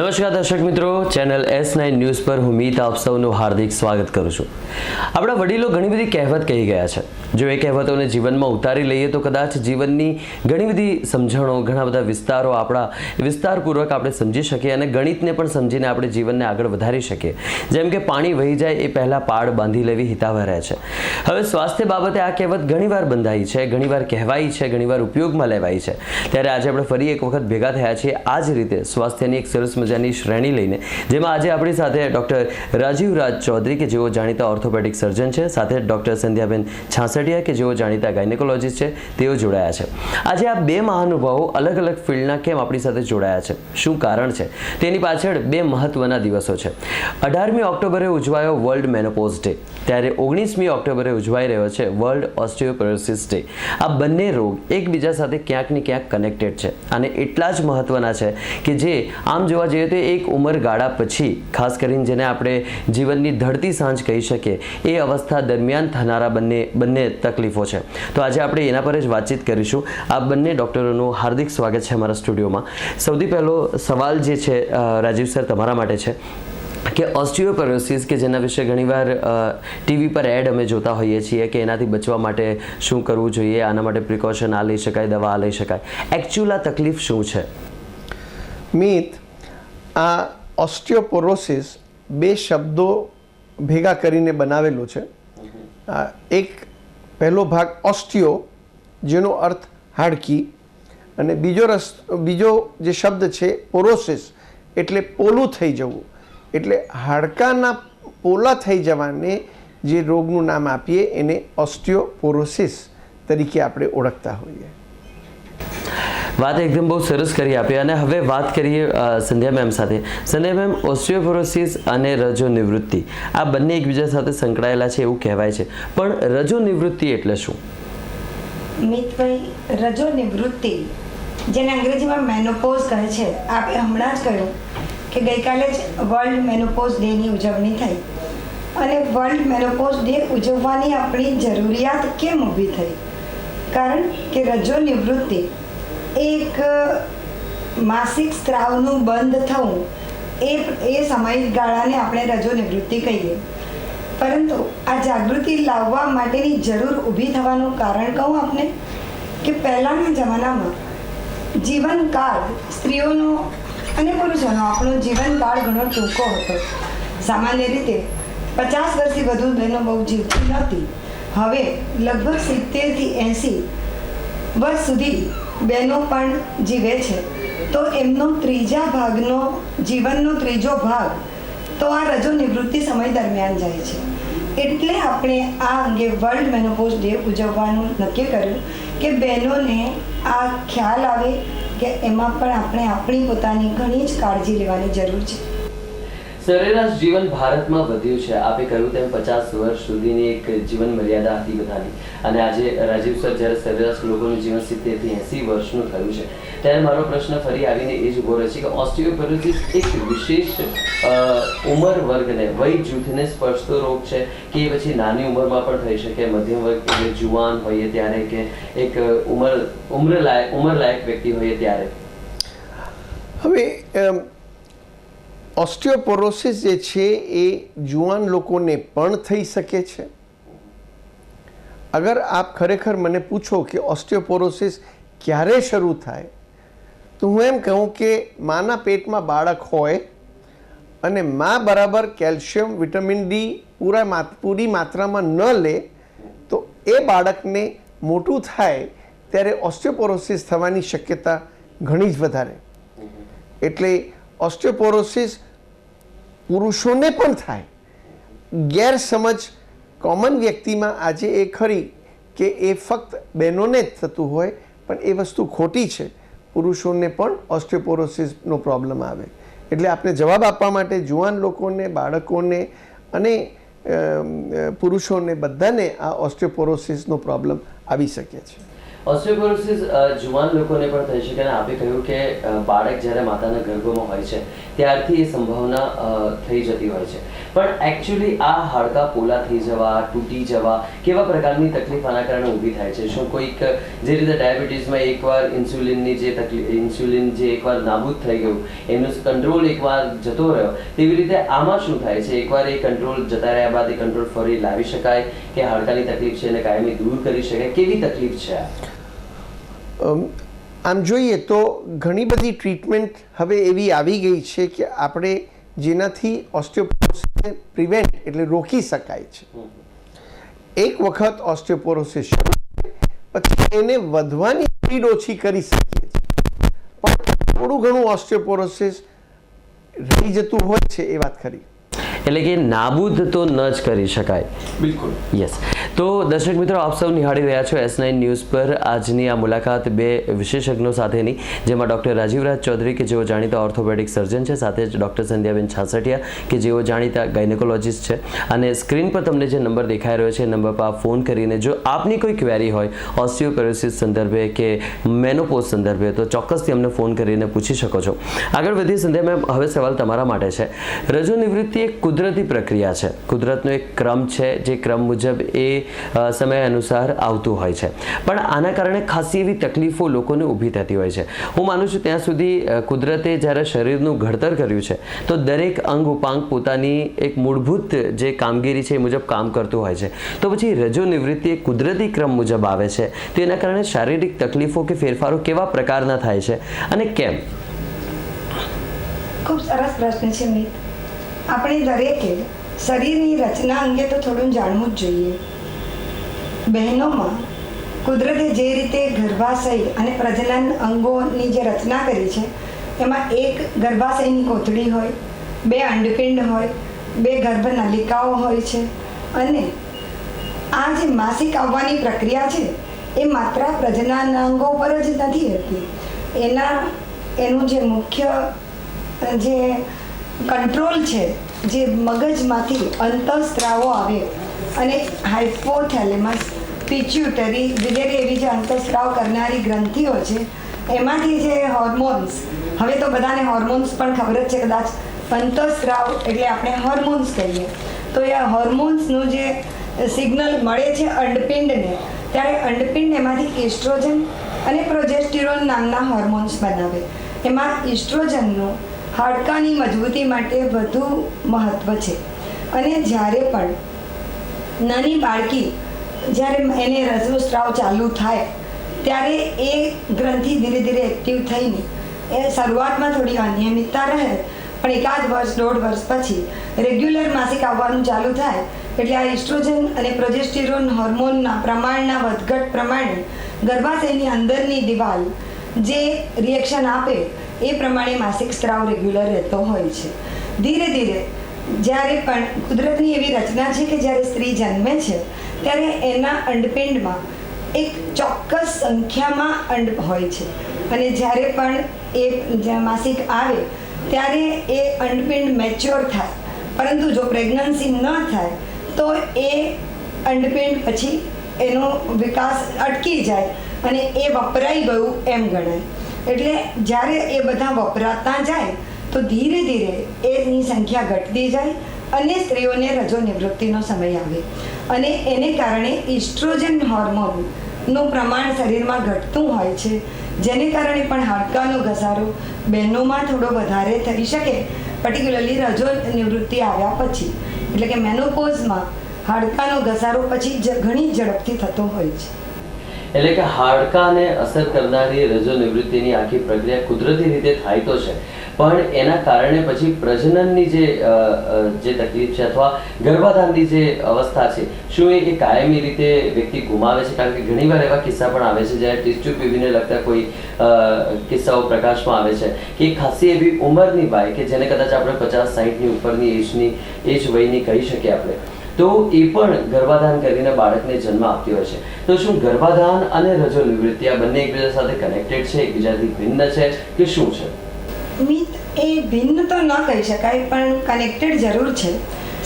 નમસ્કાર દર્શક મિત્રો, ચેનલ S9 ન્યૂઝ પર હું મીત આપ સૌનું હાર્દિક સ્વાગત કરું છું. આપણા વડીલો ઘણી બધી કહેવત કહી ગયા છે. જો એ કહેવતોને જીવનમાં ઉતારી લઈએ તો કદાચ જીવનની ઘણી બધી સમજણો, ઘણા બધા વિસ્તારો આપણા વિસ્તારપૂર્વક આપણે સમજી શકીએ અને ગણિતને પણ સમજીને આપણે જીવનને આગળ વધારી શકીએ. જેમ કે પાણી વહી જાય એ પહેલાં પાળ બાંધી લેવી હિતાવહ રહે છે. હવે સ્વાસ્થ્ય બાબતે આ કહેવત ઘણીવાર બંધાઈ છે, ઘણીવાર કહેવાઈ છે, ઘણીવાર ઉપયોગમાં લેવાઈ છે. ત્યારે આજે આપણે ફરી એક વખત ભેગા થયા છીએ આ જ રીતે સ્વાસ્થ્યની એક સરસ મજાની શ્રેણી લઈને, જેમાં આજે આપણી સાથે ડૉક્ટર રાજીવ રાજ ચૌધરી કે જેઓ જાણીતા ઓર્થોપેડિક સર્જન છે, સાથે ડૉક્ટર સંધ્યાબેન છાસડિયા કે જેઓ જાણીતા ગાયનેકોલોજીસ્ટ છે, તેઓ જોડાયા છે. આજે આ બે મહાનુભાવો અલગ અલગ ફિલ્ડના કેમ આપણી સાથે જોડાયા છે, શું કારણ છે, તેની પાછળ બે મહત્વના દિવસો છે. 18મી ઓક્ટોબરે ઉજવાયો વર્લ્ડ મેનોપોઝ ડે, ત્યારે 19મી ઓક્ટોબરે ઉજવાઈ રહ્યો છે વર્લ્ડ ઓસ્ટિયોપોરોસિસ ડે. આ બંને રોગ એકબીજા સાથે ક્યાંક ને ક્યાંક કનેક્ટેડ છે અને એટલા જ મહત્વના છે કે જે આમ જોવા જઈએ તો એક ઉંમરગાળા પછી, ખાસ કરીને જેને આપણે જીવનની ધડતી સાંજ કહી શકીએ, એ અવસ્થા દરમિયાન થનારા બંને તકલીફો છે. તો આજે આપણે એના પર જ વાતચીત કરીશું. આ બંને ડૉક્ટરોનું હાર્દિક સ્વાગત છે અમારા સ્ટુડિયોમાં. સૌથી પહેલો સવાલ જે છે રાજીવ સર તમારા માટે છે કે ઓસ્ટિયોપોરોસિસ કે જેના વિશે ઘણીવાર ટીવી પર એડ અમે જોતા હોઈએ છીએ કે એનાથી બચવા માટે શું કરવું જોઈએ, આના માટે પ્રિકોશન આ લઈ શકાય, દવા આ લઈ શકાય. એકચ્યુઅલ આ તકલીફ શું છે? મીત, આ ઓસ્ટિયોપોરોસિસ બે શબ્દો ભેગા કરીને બનાવેલો છે. એક પહેલો ભાગ ઓસ્ટિયો, જેનો અર્થ હાડકી, અને બીજો જે શબ્દ છે પોરોસિસ, એટલે પોલું થઈ જવું. એટલે હાડકાના પોલા થઈ જવાને જે રોગનું નામ આપીએ એને ઓસ્ટિયોપોરોસિસ તરીકે આપણે ઓળખતા હોઈએ. વાત એકદમ બહુ સરસ કરી આપી. અને હવે વાત કરીએ સંધ્યા મેમ સાથે. સંધ્યા મેમ, ઓસ્ટિયોપોરોસિસ અને રજો નિવૃત્તિ આ બંને એકબીજા સાથે સંકળાયેલા છે એવું કહેવાય છે, પણ રજો નિવૃત્તિ એટલે શું? મિતભાઈ, રજો નિવૃત્તિ જેને અંગ્રેજીમાં મેનોપોઝ કહે છે, આપણે હમણાં જ કહ્યું કે ગઈકાલે જ વર્લ્ડ મેનોપોઝ ડેની ઉજવણી થઈ. અને વર્લ્ડ મેનોપોઝ ડે ઉજવવાની આપણી જરૂરિયાત કેમ ઊભી થઈ? કારણ કે રજો નિવૃત્તિ એક માસિક સ્ત્રાવનું બંધ થવું, એ સમયગાળાને આપણે રજો નિવૃત્તિ કહીએ. પરંતુ આ જાગૃતિ લાવવા માટેની જરૂર ઊભી થવાનું કારણ કહું આપને, કે પહેલાંના જમાનામાં જીવનકાળ સ્ત્રીઓનો અને પુરુષોનો આપણો જીવનકાળ ઘણો ટૂંકો હતો. સામાન્ય રીતે 50 વર્ષથી વધુ બહેનો બહુ જીવતી નહોતી. હવે લગભગ 70થી 80 વર્ષ સુધી બહેનો પણ જીવે છે. તો એમનો ત્રીજા ભાગનો જીવનનો ત્રીજો ભાગ તો આ રજો નિવૃત્તિ સમય દરમિયાન જાય છે. એટલે આપણે આ અંગે વર્લ્ડ મેનોપોઝ ડે ઉજવવાનું નક્કી કર્યું કે બહેનોને આ ખ્યાલ આવે કે એમાં પણ આપણે આપણી પોતાની ઘણી જ કાળજી લેવાની જરૂર છે. સરેરાશ જીવન ભારતમાં વધ્યું છે. આપે કહ્યું તેમ 50 વર્ષ સુધીની એક જીવન મર્યાદા હતી બધાની, અને આજે રાજીવ સર જ્યારે સરેરાશ લોકોનું જીવન 70થી 80 વર્ષનું થયું છે, ત્યારે મારો પ્રશ્ન ફરી આવીને એ જ ઉભો રહે છે કે ઓસ્ટિયોપોરોસિસ એક વિશેષ ઉંમર વર્ગને, વય જૂથને સ્પર્શતો રોગ છે કે પછી નાની ઉંમરમાં પણ થઈ શકે, મધ્યમ વર્ગ એટલે જુવાન હોઈએ ત્યારે કે એક ઉંમરલાયક વ્યક્તિ હોઈએ ત્યારે? હવે ઓસ્ટિયોપોરોસિસ જે છે એ જુવાન લોકોને પણ થઈ શકે છે. અગર આપ ખરેખર મને પૂછો કે ઓસ્ટિયોપોરોસિસ ક્યારે શરૂ થાય, તો હું એમ કહું કે માના પેટમાં બાળક હોય અને મા બરાબર કેલ્શિયમ, વિટામિન ડી પૂરી માત્રામાં ન લે તો એ બાળકને મોટું થાય ત્યારે ઓસ્ટિયોપોરોસિસ થવાની શક્યતા ઘણી જ વધારે. એટલે ઓસ્ટિયોપોરોસિસ પુરુષોને પણ થાય. ગેરસમજ કોમન વ્યક્તિમાં આજે એ ખરી કે એ ફક્ત બહેનોને જ થતું હોય, પણ એ વસ્તુ ખોટી છે. પુરુષોને પણ ઓસ્ટિયોપોરોસિસનો પ્રોબ્લેમ આવે. એટલે આપણે જવાબ આપવા માટે જુવાન લોકોને, બાળકોને અને પુરુષોને બધાને આ ઓસ્ટિયોપોરોસિસનો પ્રોબ્લેમ આવી શકે છે. ઓસ્ટિયોપોરોસિસ જુવાન લોકોને પણ થઈ શકે, અને આપે કહ્યું કે બાળક જ્યારે માતાના ગર્ભમાં હોય છે ત્યારથી એ સંભાવના થઈ જતી હોય છે. પણ એકચ્યુઅલી આ હાડકા પોલા થઈ જવા, તૂટી જવા, કેવા પ્રકારની તકલીફ આના કારણે ઊભી થાય છે? શું કોઈક જે રીતે ડાયાબિટીસમાં એકવાર ઇન્સ્યુલિન જે એકવાર નાબૂદ થઈ ગયું, એનો કંટ્રોલ એકવાર જતો રહ્યો, તેવી રીતે આમાં શું થાય છે? એકવાર એ કંટ્રોલ જતા રહ્યા બાદ એ કંટ્રોલ ફરી લાવી શકાય કે હાડકાની તકલીફ છે એને કાયમી દૂર કરી શકાય? કેવી તકલીફ છે આ? આમ જોઈએ તો ઘણી બધી ટ્રીટમેન્ટ હવે એવી આવી ગઈ છે કે આપણે જેનાથી ઓસ્ટિયોપોરોસિસને પ્રિવેન્ટ એટલે રોકી શકાય છે. એક વખત ઓસ્ટિયોપોરોસિસ શરૂ પછી એને વધવાની સ્પીડ ઓછી કરી શકીએ છીએ, પણ થોડું ઘણું ઓસ્ટિયોપોરોસિસ રહી જતું હોય છે એ વાત ખરી. એટલે કે નાબૂદ તો ન જ કરી શકાય. બિલકુલ. યસ. તો દર્શક મિત્રો, આપ સૌ નિહાળી રહ્યા છો S9 ન્યૂઝ પર આજની આ મુલાકાત બે વિશેષજ્ઞો સાથેની, જેમાં ડૉક્ટર રાજીવરાજ ચૌધરી કે જેઓ જાણીતા ઓર્થોપેડિક સર્જન છે, સાથે જ ડૉક્ટર સંધ્યાબેન છાસઠિયા કે જેઓ જાણીતા ગાયનેકોલોજીસ્ટ છે. અને સ્ક્રીન પર તમને જે નંબર દેખાઈ રહ્યો છે એ નંબર પર આપ ફોન કરીને જો આપની કોઈ ક્વેરી હોય ઓસ્ટિયોપોરોસિસ સંદર્ભે કે મેનોપોઝ સંદર્ભે તો ચોક્કસથી અમને ફોન કરીને પૂછી શકો છો. આગળ વધીએ સંધ્યા મેમ, હવે સવાલ તમારા માટે છે. રજો નિવૃત્તિ એક કુદરતી પ્રક્રિયા છે, કુદરતનો એક ક્રમ છે, જે ક્રમ મુજબ એ સમય અનુસાર આવતું હોય છે, પણ આના કારણે ખાસી એવી તકલીફો લોકોને ઊભી થતી હોય છે. હું માનું છું ત્યાં સુધી કુદરતે જ્યારે શરીરનું ઘડતર કર્યું છે તો દરેક અંગ ઉપાંગ પોતાની એક મૂળભૂત જે કામગીરી છે એ મુજબ કામ કરતું હોય છે. તો પછી રજો નિવૃત્તિ એક કુદરતી ક્રમ મુજબ આવે છે, તો એના કારણે શારીરિક તકલીફો કે ફેરફારો કેવા પ્રકારના થાય છે અને કેમ? ખૂબ સરસ પ્રશ્ન છે મિત. આપણે દરેકે શરીરની રચના અંગે તો થોડું જાણવું જ જોઈએ. બહેનોમાં કુદરતે જે રીતે ગર્ભાશય અને પ્રજનન અંગોની જે રચના કરી છે એમાં એક ગર્ભાશયની કોથળી હોય, બે અંડપિંડ હોય, બે ગર્ભનલિકાઓ હોય છે, અને આ જે માસિક આવવાની પ્રક્રિયા છે એ માત્ર પ્રજનનાંગો પર જ નથી રહેતી. એનું જે મુખ્ય જે કંટ્રોલ છે, જે મગજમાંથી અંતઃસ્ત્રાવો આવે અને હાઇપોથેલેમસ, પિચ્યુટરી વગેરે એવી જે અંતઃસ્ત્રાવ કરનારી ગ્રંથિઓ છે એમાંથી જે હોર્મોન્સ, હવે તો બધાને હોર્મોન્સ પણ ખબર જ છે કદાચ, અંતઃસ્ત્રાવ એટલે આપણે હોર્મોન્સ કહીએ, તો એ હોર્મોન્સનું જે સિગ્નલ મળે છે અંડપિંડને, ત્યારે અંડપિંડ એમાંથી ઇસ્ટ્રોજન અને પ્રોજેસ્ટેરોન નામના હોર્મોન્સ બનાવે. એમાં ઇસ્ટ્રોજનનું હાડકાની મજબૂતી માટે વધુ મહત્ત્વ છે. અને જ્યારે પણ નાની બાળકી જ્યારે એને રજોસ્ત્રાવ ચાલુ થાય ત્યારે એ ગ્રંથિ ધીરે ધીરે એક્ટિવ થઈને એ શરૂઆતમાં થોડી અનિયમિતતા રહે, પણ એકાદ વર્ષ, 1.5 વર્ષ પછી રેગ્યુલર માસિક આવવાનું ચાલુ થાય એટલે આ ઇસ્ટ્રોજન અને પ્રોજેસ્ટેરોન હોર્મોનના પ્રમાણના વધઘટ પ્રમાણે ગર્ભાશયની અંદરની દિવાલ જે રિએક્શન આપે એ પ્રમાણે માસિક સ્ત્રાવ રેગ્યુલર રહેતો હોય છે. ધીરે ધીરે જ્યારે પણ કુદરતની એવી રચના છે કે જ્યારે સ્ત્રી જન્મે છે ત્યારે એના અંડપિંડમાં એક ચોક્કસ સંખ્યામાં અંડ હોય છે, અને જ્યારે પણ એ માસિક આવે ત્યારે એ અંડપિંડ મેચ્યોર થાય, પરંતુ જો પ્રેગ્નન્સી ન થાય તો એ અંડપિંડ પછી એનો વિકાસ અટકી જાય અને એ વપરાઈ ગયું એમ ગણાય. એટલે જ્યારે એ બધા વપરાતા જાય તો ધીરે ધીરે એની સંખ્યા ઘટતી જાય અને સ્ત્રીઓને રજો નિવૃત્તિનો સમય આવે, અને એને કારણે ઇસ્ટ્રોજન હોર્મોનનું પ્રમાણ શરીરમાં ઘટતું હોય છે, જેને કારણે પણ હાડકાનો ઘસારો બહેનોમાં થોડો વધારે થઈ શકે, પર્ટિક્યુલરલી રજો નિવૃત્તિ આવ્યા પછી, એટલે કે મેનોપોઝમાં હાડકાનો ઘસારો પછી ઘણી ઝડપથી થતો હોય છે. એટલે કે હાડકાને અસર કરનારી રજો નિવૃત્તિની આખી પ્રક્રિયા કુદરતી રીતે થાય તો છે, પણ એના કારણે પછી પ્રજનનની જે તકલીફ છે અથવા ગર્ભાધાનની જે અવસ્થા છે, શું એ કાયમી રીતે વ્યક્તિ ગુમાવે છે? કારણ કે ઘણીવાર એવા કિસ્સા પણ આવે છે જ્યારે ટેસ્ટ બેબીને લગતા કોઈ કિસ્સાઓ પ્રકાશમાં આવે છે કે ખાસી એવી ઉંમરની બાઈ કે જેને કદાચ આપણે 50-60ની ઉપરની એજ વયની કહી શકીએ આપણે, તો એ પણ ગર્ભાધાન કરીને બાળકને જન્મ આપતી હોય છે. તો શું ગર્ભાધાન અને રજો નિવૃત્તિ આ બંને એકબીજા સાથે કનેક્ટેડ છે, એકબીજાથી ભિન્ન છે કે શું છે? મિત, એ ભિન્ન તો ન કહી શકાય, પણ કનેક્ટેડ જરૂર છે.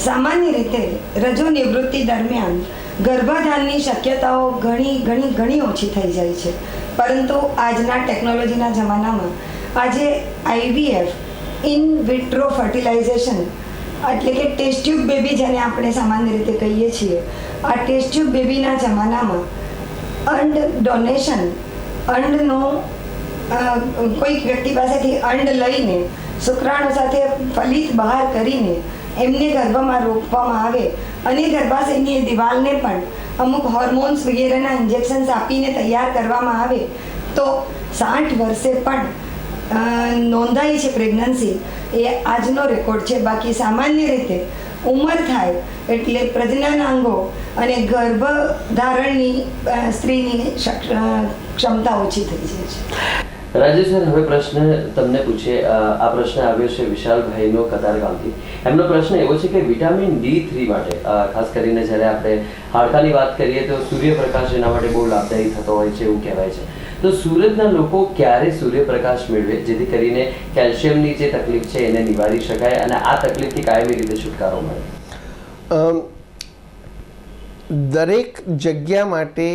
સામાન્ય રીતે રજો નિવૃત્તિ દરમિયાન ગર્ભાધાનની શક્યતાઓ ઘણી ઓછી થઈ જાય છે, પરંતુ આજના ટેકનોલોજીના જમાનામાં આજે IVF ઇન વિટ્રો ફર્ટિલાઇઝેશન એટલે કે ટેસ્ટ ટ્યુબ બેબી જેને આપણે સામાન્ય રીતે કહીએ છીએ, આ ટેસ્ટ ટ્યુબ બેબીના જમાનામાં અંડ ડોનેશન, અંડનો કોઈક વ્યક્તિ પાસેથી અંડ લઈને શુક્રાણુ સાથે ફલિત બહાર કરીને એમને ગર્ભમાં રોપવામાં આવે અને ગર્ભાશયની દિવાલને પણ અમુક હોર્મોન્સ વગેરેના ઇન્જેક્શન્સ આપીને તૈયાર કરવામાં આવે તો 60 વર્ષે પણ નોંધાઈ છે પ્રેગ્નન્સી, એ આજનો રેકોર્ડ છે. બાકી સામાન્ય રીતે ઉંમર થાય એટલે પ્રજનનાંગો અને ગર્ભધારણની સ્ત્રીની ક્ષમતા ઓછી થઈ જાય છે. રાજેશ સર, હવે પ્રશ્ન તમને પૂછે. આ પ્રશ્ન આવ્યો છે વિશાલભાઈનો કતારગામથી. એમનો પ્રશ્ન એવો છે કે વિટામિન D3 માટે ખાસ કરીને જ્યારે આપણે હાડકાની વાત કરીએ તો સૂર્યપ્રકાશ એના માટે બહુ લાભદાયી થતો હોય છે એવું કહેવાય છે. તો સુરતના લોકો ક્યારે સૂર્યપ્રકાશ મેળવે જેથી કરીને કેલ્શિયમની જે તકલીફ છે એને નિવારી શકાય અને આ તકલીફથી કાયમી રીતે છુટકારો મળે? દરેક જગ્યા માટે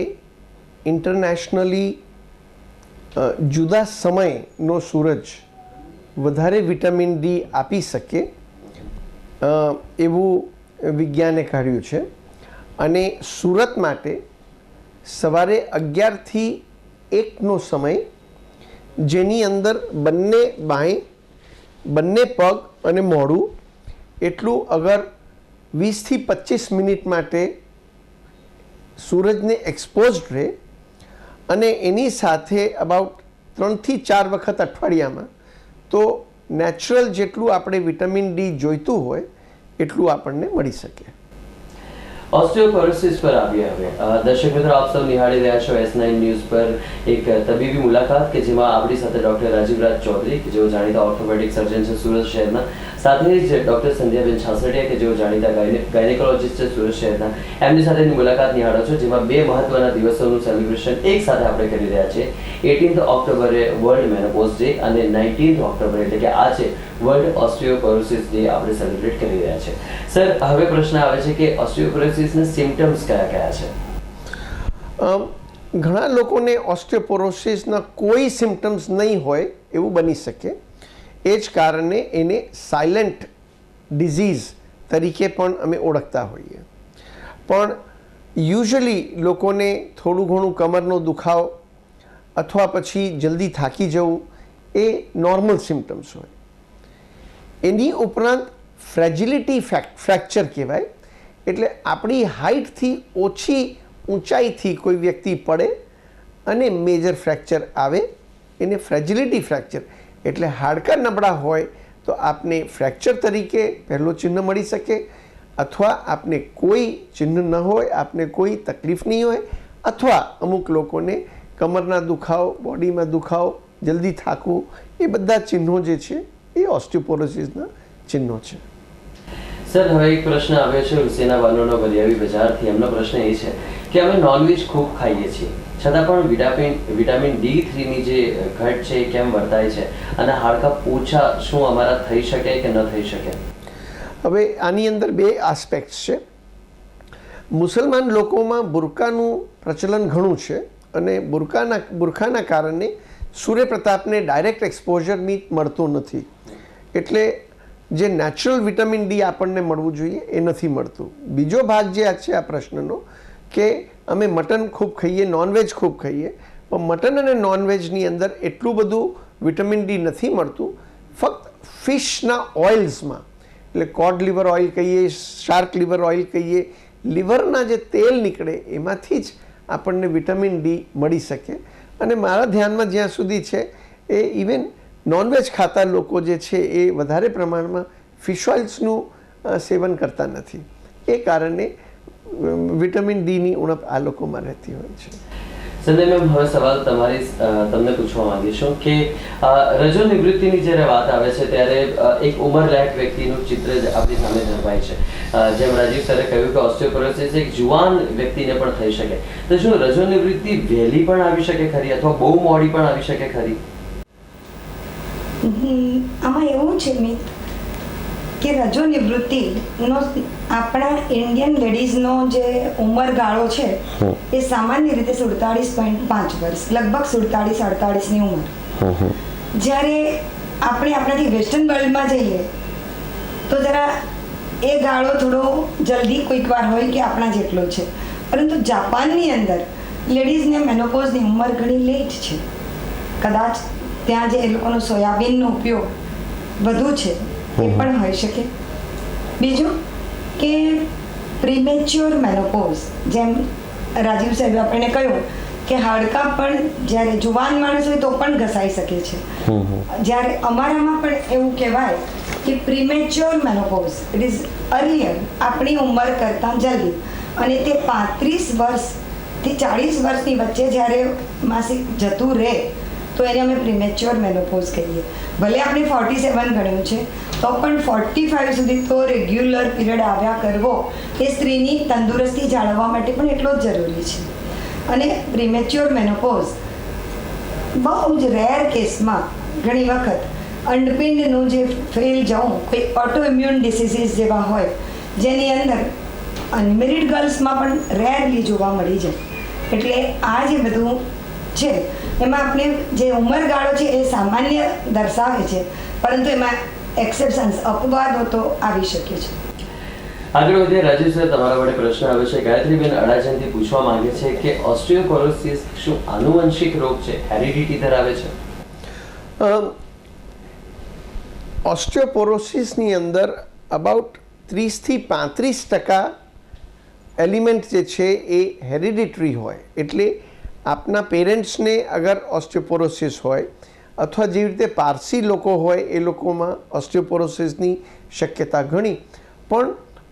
ઇન્ટરનેશનલી જુદા સમયનો સૂરજ વધારે વિટામિન ડી આપી શકે એવું વિજ્ઞાને કાઢ્યું છે. અને સુરત માટે સવારે 11 થી 1નો સમય, જેની અંદર બંને બાંય, બંને પગ અને મોઢું એટલું અગર 20 થી 25 મિનિટ માટે સૂરજને એક્સપોઝડ રહે અને એની સાથે અબાઉટ 3 થી 4 વખત અઠવાડિયામાં, તો નેચરલ જેટલું આપણે વિટામિન ડી જોઈતું હોય એટલું આપણને મળી શકે. ઓસ્ટિયોપોરોસિસ પર આવીએ હવે. દર્શક મિત્રો, આપ સૌ નિહાળી રહ્યા છો S9 ન્યૂઝ પર એક તબીબી મુલાકાત કે જેમાં આપણી સાથે ડૉક્ટર રાજીવરાજ ચૌધરી કે જેઓ જાણીતા ઓર્થોપેડિક સર્જન છે સુરત શહેરના, સાથે જ ડૉક્ટર સંધ્યાબેન છાસડિયા કે જેઓ જાણીતા ગાયનેકોલોજીસ્ટ છે સુરત શહેરના, એમની સાથેની મુલાકાત નિહાળો છો, જેમાં 2 મહત્વના દિવસોનું સેલિબ્રેશન એક સાથે આપણે કરી રહ્યા છીએ. 18th ઓક્ટોબરે વર્લ્ડ મેનોપોઝ ડે અને 19th ઓક્ટોબર એટલે કે આજે વર્લ્ડ ઓસ્ટિયોપોરોસિસ ડે આપણે સેલિબ્રેટ કરી રહ્યા છે. સર, હવે પ્રશ્ન આવે છે કે ઓસ્ટિયોપોરોસિસના સિમ્પટમ્સ કયા કયા છે? ઘણા લોકોને ઓસ્ટિયોપોરોસિસના કોઈ સિમ્પટમ્સ નહીં હોય એવું બની શકે. એ જ કારણે એને સાયલેન્ટ ડિઝીઝ તરીકે પણ અમે ઓળખતા હોઈએ. પણ યુઝ્યુઅલી લોકોને થોડું ઘણું કમરનો દુખાવો અથવા પછી જલ્દી થાકી જવું એ નોર્મલ સિમ્પટમ્સ હોય. એની ઉપરાંત ફ્રેજિલિટી ફ્રેક્ચર કહેવાય, એટલે આપણી હાઇટથી ઓછી ઊંચાઈથી કોઈ વ્યક્તિ પડે અને મેજર ફ્રેક્ચર આવે, એને ફ્રેજિલિટી ફ્રેક્ચર, એટલે હાડકાં નબળા હોય તો આપને ફ્રેક્ચર તરીકે પહેલો ચિહ્ન મળી શકે, અથવા આપને કોઈ ચિહ્ન ન હોય, આપને કોઈ તકલીફ નહીં હોય, અથવા અમુક લોકોને કમરના દુખાવો, બોડીમાં દુખાવો, જલ્દી થાકવું, એ બધા ચિહ્નો જે છે એ ઓસ્ટિયોપોરોસિસના ચિહ્નો છે. સર, હવે એક પ્રશ્ન આવ્યો છે હુસેના બાનુનો બરિયાવી બજારથી. એમનો પ્રશ્ન એ છે કે અમે નોનવેજ ખૂબ ખાઈએ છીએ છતાં પણ વિટામિન D3ની જે ઘટ છે એ કેમ વર્તાય છે અને હાડકાં ઓછા શું અમારા થઈ શકે કે ન થઈ શકે? હવે આની અંદર 2 આસ્પેક્ટ્સ છે. મુસલમાન લોકોમાં બુરકાનું પ્રચલન ઘણું છે અને બુરખાના કારણે સૂર્યપ્રતાપને ડાયરેક્ટ એક્સપોઝર મળતું નથી, એટલે જે નેચરલ વિટામિન ડી આપણને મળવું જોઈએ એ નથી મળતું. બીજો ભાગ જે છે આ પ્રશ્નનો કે અમે મટન ખૂબ ખાઈએ, નોનવેજ ખૂબ ખાઈએ, પણ મટન અને નોનવેજની અંદર એટલું બધું વિટામિન ડી નથી મળતું. ફક્ત ફિશના ઓઇલ્સમાં, એટલે કોડ લિવર ઓઇલ કહીએ, શાર્ક લિવર ઓઇલ કહીએ, લિવરના જે તેલ નીકળે એમાંથી જ આપણને વિટામિન ડી મળી શકે. અને મારા ધ્યાનમાં જ્યાં સુધી છે એ ઇવન નોનવેજ ખાતા લોકો જે છે એ વધારે પ્રમાણમાં ફિશ ઓઇલ્સનું સેવન કરતા નથી. એ કારણે વિટામિન ડીની ઉણપ આ લોકોમાં રહેતી હોય છે. સંજય મેમ, હવે સવાલ તમને પૂછવા માંગીશું કે રજો નિવૃત્તિની જ્યારે વાત આવે છે ત્યારે એક ઉંમરલાયક વ્યક્તિનું ચિત્ર આપણી સામે ઝડપાય છે. જેમ રાજીવ સરે કહ્યું કે ઓસ્ટિયોપોરોસિસ એક જુવાન વ્યક્તિને પણ થઈ શકે, તો શું રજો નિવૃત્તિ વહેલી પણ આવી શકે ખરી અથવા બહુ મોડી પણ આવી શકે ખરી? આમાં એવું છે મિત કે રજો નિવૃત્તિનો આપણા ઇન્ડિયન લેડીઝનો જે ઉંમરગાળો છે એ સામાન્ય રીતે 47.5 વર્ષ, લગભગ 47-48ની ઉંમર. જ્યારે આપણે આપણાથી વેસ્ટર્ન વર્લ્ડમાં જઈએ તો જરા એ ગાળો થોડો જલ્દી કોઈક વાર હોય કે આપણા જેટલો છે, પરંતુ જાપાનની અંદર લેડીઝને મેનોપોઝની ઉંમર ઘણી લેટ છે. કદાચ ત્યાં જે એ લોકોનો સોયાબીનનો ઉપયોગ વધુ છે એ પણ હોઈ શકે. બીજું કે પ્રીમેચ્યોર મેનોપોઝ, જેમ રાજીવ સાહેબે આપણને કહ્યું કે હાડકાં પણ જ્યારે જુવાન માણસ હોય તો પણ ઘસાઈ શકે છે, જ્યારે અમારામાં પણ એવું કહેવાય કે premature menopause it is earlier, આપણી ઉંમર કરતાં જલ્દી, અને તે 35 વર્ષથી 40 વર્ષની વચ્ચે જ્યારે માસિક જતું રહે તો એને અમે પ્રીમેચ્યોર મેનોપોઝ કહીએ. ભલે આપણે 47 ગણ્યું છે તો પણ 45 સુધી તો રેગ્યુલર પીરિયડ આવ્યા કરવો એ સ્ત્રીની તંદુરસ્તી જાળવવા માટે પણ એટલો જ જરૂરી છે. અને પ્રીમેચ્યોર મેનોપોઝ બહુ જ રેર કેસમાં ઘણી વખત અંડપિંડનું જે ફેલ જવું, કોઈ ઓટો ઇમ્યુન ડિસીઝીસ જેવા હોય જેની અંદર અનમેરિડ ગર્લ્સમાં પણ રેરલી જોવા મળી જાય. એટલે આ જે બધું છે એમાં આપણે જે ઉંમરગાળો છે એ સામાન્ય દર્શાવે છે, પરંતુ એમાં એક્સેપ્શન્સ, અપવાદો તો આવી શકે છે. આગળ વધીએ. રાજીવ સર, તમારા માટે પ્રશ્ન આવે છે. ગાયત્રીબેન અડાજણથી પૂછવા માંગે છે કે ઓસ્ટિયોપોરોસિસ શું આનુવંશિક રોગ છે, હેરિડિટી ધરાવે છે? ઓસ્ટિયોપોરોસિસની અંદર અબાઉટ 30થી 35% એલિમેન્ટ જે છે એ હેરિડિટરી હોય. એટલે આપના પેરેન્ટ્સને અગર ઓસ્ટિયોપોરોસિસ હોય અથવા જેવી રીતે પારસી લોકો હોય એ લોકોમાં ઓસ્ટિયોપોરોસિસની શક્યતા ઘણી, પણ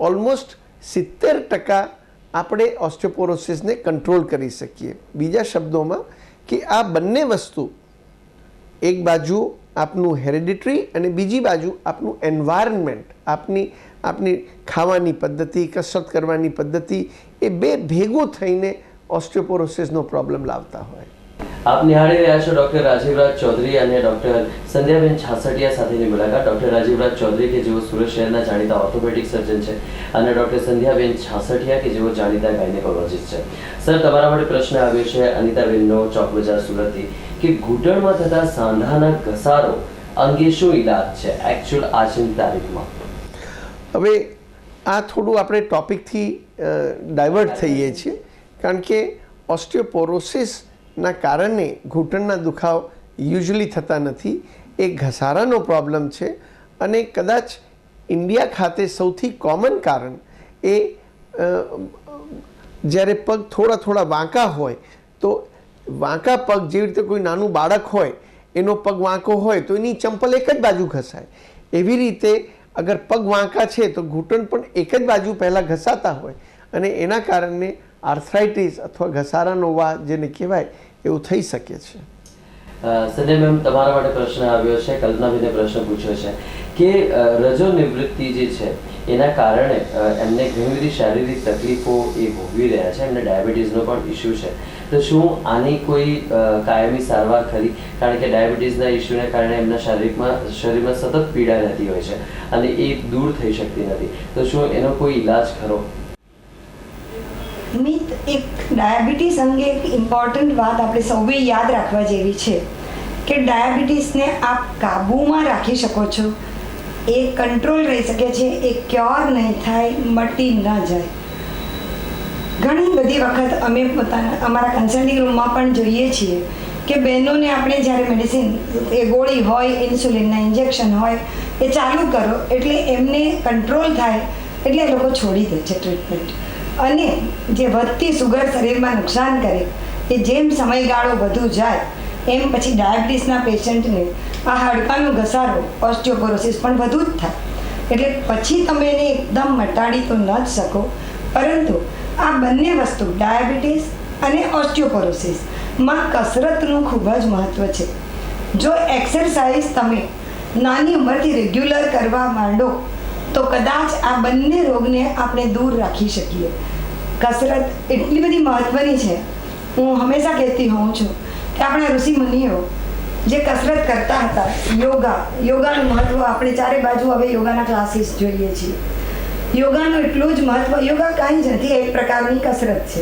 ઓલમોસ્ટ 70% આપણે ઓસ્ટિયોપોરોસિસને કંટ્રોલ કરી શકીએ. બીજા શબ્દોમાં કે આ બંને વસ્તુ, એક બાજુ આપનું હેરિડિટરી અને બીજી બાજુ આપનું એન્વાયરમેન્ટ, આપની ખાવાની પદ્ધતિ, કસરત કરવાની પદ્ધતિ, એ બે ભેગું થઈને ઓસ્ટિયોપોરોસિસનો પ્રોબ્લેમ લાવતા હોય. આપ નિહાળી રહ્યા છો ડૉક્ટર રાજીવરાજ ચૌધરી અને ડૉક્ટર સંધ્યાબેન છાસઠિયા સાથેની મુલાકાત. ડૉક્ટર રાજીવરાજ ચૌધરી કે જેઓ સુરત શહેરના જાણીતા ઓર્થોપેડિક સર્જન છે, અને ડૉક્ટર સંધ્યાબેન છાસઠિયા કે જેઓ જાણીતા ગાયનેકોલોજીસ્ટ છે. સર, તમારા માટે પ્રશ્ન આવ્યો છે અનિતાબેનનો ચોક બજાર સુરતથી કે ઘૂંટણમાં થતા સાંધાના ઘસારો અંગે શું ઈલાજ છે એકચ્યુઅલ આજની તારીખમાં? હવે આ થોડું આપણે ટોપિકથી ડાયવર્ટ થઈએ છીએ, કારણ કે ઓસ્ટિયોપોરોસિસના કારણે ઘૂંટણના દુખાવ યુઝ્યુઅલી થતા નથી. એ ઘસારાનો પ્રોબ્લેમ છે, અને કદાચ ઇન્ડિયા ખાતે સૌથી કોમન કારણ એ જ્યારે પગ થોડા વાંકા હોય તો વાંકા પગ, જેવી રીતે કોઈ નાનું બાળક હોય એનો પગ વાંકો હોય તો એની ચંપલ એક જ બાજુ ઘસાય, એવી રીતે અગર પગ વાંકા છે તો ઘૂંટણ પણ એક જ બાજુ પહેલાં ઘસાતા હોય, અને એના કારણે આર્થરાઇટિસ અથવા ઘસારાનો વા જેને કહેવાય એવું થઈ શકે છે. સંજય મેમ, તમારા માટે પ્રશ્ન આવ્યો છે. કલ્પનાબેને પ્રશ્ન પૂછ્યો છે કે રજો નિવૃત્તિ જે છે એના કારણે એમને ઘણી બધી શારીરિક તકલીફો એ ભોગવી રહ્યા છે, એમને ડાયાબિટીસનો પણ ઇસ્યુ છે, તો શું આની કોઈ કાયમી સારવાર ખરી? કારણ કે ડાયાબિટીસના ઇસ્યુને કારણે એમના શરીરમાં સતત પીડા રહેતી હોય છે અને એ દૂર થઈ શકતી નથી, તો શું એનો કોઈ ઈલાજ ખરો? મિત, એક ડાયાબિટીસ અંગે એક ઇમ્પોર્ટન્ટ વાત આપણે સૌએ યાદ રાખવા જેવી છે કે ડાયાબિટીસને આપ કાબૂમાં રાખી શકો છો, એ કંટ્રોલ રહી શકે છે, એ ક્યોર નહીં થાય, મટી ન જાય. ઘણી બધી વખત અમે અમારા કન્સલ્ટિંગ રૂમમાં પણ જોઈએ છીએ કે બહેનોને આપણે જ્યારે મેડિસિન, એ ગોળી હોય, ઇન્સ્યુલિનના ઇન્જેક્શન હોય, એ ચાલુ કરો એટલે એમને કંટ્રોલ થાય એટલે એ લોકો છોડી દે છે ટ્રીટમેન્ટ. અને જે વધતી સુગર શરીરમાં નુકસાન કરે એ જેમ સમયગાળો વધુ જાય એમ પછી ડાયાબિટીસના પેશન્ટને આ હાડકાનો ઘસારો, ઓસ્ટિયોપોરોસિસ પણ વધુ જ થાય. એટલે પછી તમે એને એકદમ મટાડી તો ન જ શકો, પરંતુ આ બંને વસ્તુ, ડાયાબિટીસ અને ઓસ્ટિયોપોરોસિસમાં કસરતનું ખૂબ જ મહત્ત્વ છે. જો એક્સરસાઇઝ તમે નાની ઉંમરથી રેગ્યુલર કરવા માંડો તો કદાચ આ બંને રોગને આપણે દૂર રાખી શકીએ. કસરત એટલી બધી મહત્ત્વની છે. હું હંમેશા કહેતી હોઉં છું કે આપણા ઋષિ મુનિઓ જે કસરત કરતા હતા, યોગાનું મહત્ત્વ આપણે ચારે બાજુ હવે યોગાના ક્લાસીસ જોઈએ છીએ. યોગાનું એટલું જ મહત્ત્વ, યોગા કાંઈ જ નથી, એક પ્રકારની કસરત છે